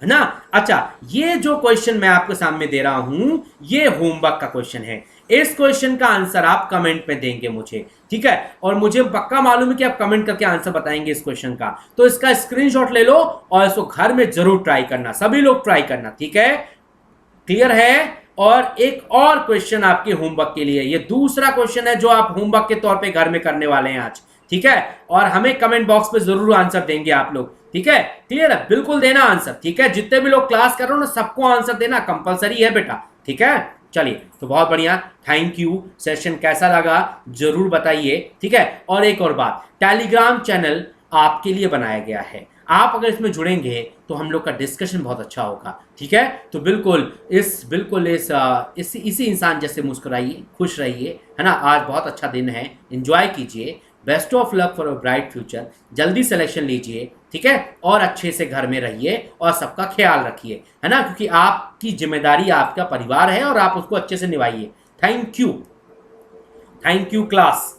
है ना। अच्छा, ये जो क्वेश्चन मैं आपके सामने दे रहा हूं, ये होमवर्क का क्वेश्चन है। इस क्वेश्चन का आंसर आप कमेंट में देंगे मुझे, ठीक है, और मुझे पक्का मालूम है कि आप कमेंट करके आंसर बताएंगे इस क्वेश्चन का। तो इसका स्क्रीनशॉट ले लो और इसको घर में जरूर ट्राई करना, सभी लोग ट्राई करना, ठीक है। क्लियर है। और एक और क्वेश्चन आपके होमवर्क के लिए, ये दूसरा क्वेश्चन है जो आप होमवर्क के तौर पे घर में करने वाले हैं आज, ठीक है, और हमें कमेंट बॉक्स पे जरूर आंसर देंगे आप लोग, ठीक है। क्लियर है, बिल्कुल देना आंसर, ठीक है। जितने भी लोग क्लास कर रहे हो ना, सबको आंसर देना कंपलसरी है बेटा, ठीक है। चलिए, तो बहुत बढ़िया, थैंक यू। सेशन कैसा लगा जरूर बताइए, ठीक है। और एक और बात, टेलीग्राम चैनल आपके लिए बनाया गया है, आप अगर इसमें जुड़ेंगे तो हम लोग का डिस्कशन बहुत अच्छा होगा, ठीक है। तो बिल्कुल इसी इंसान जैसे मुस्कुराइए, खुश रहिए, है ना। आज बहुत अच्छा दिन है, एंजॉय कीजिए। Best of luck for a bright future. जल्दी सिलेक्शन लीजिए, ठीक है, और अच्छे से घर में रहिए और सबका ख्याल रखिए, है ना, क्योंकि आपकी जिम्मेदारी आपका परिवार है और आप उसको अच्छे से निभाइए। Thank you class.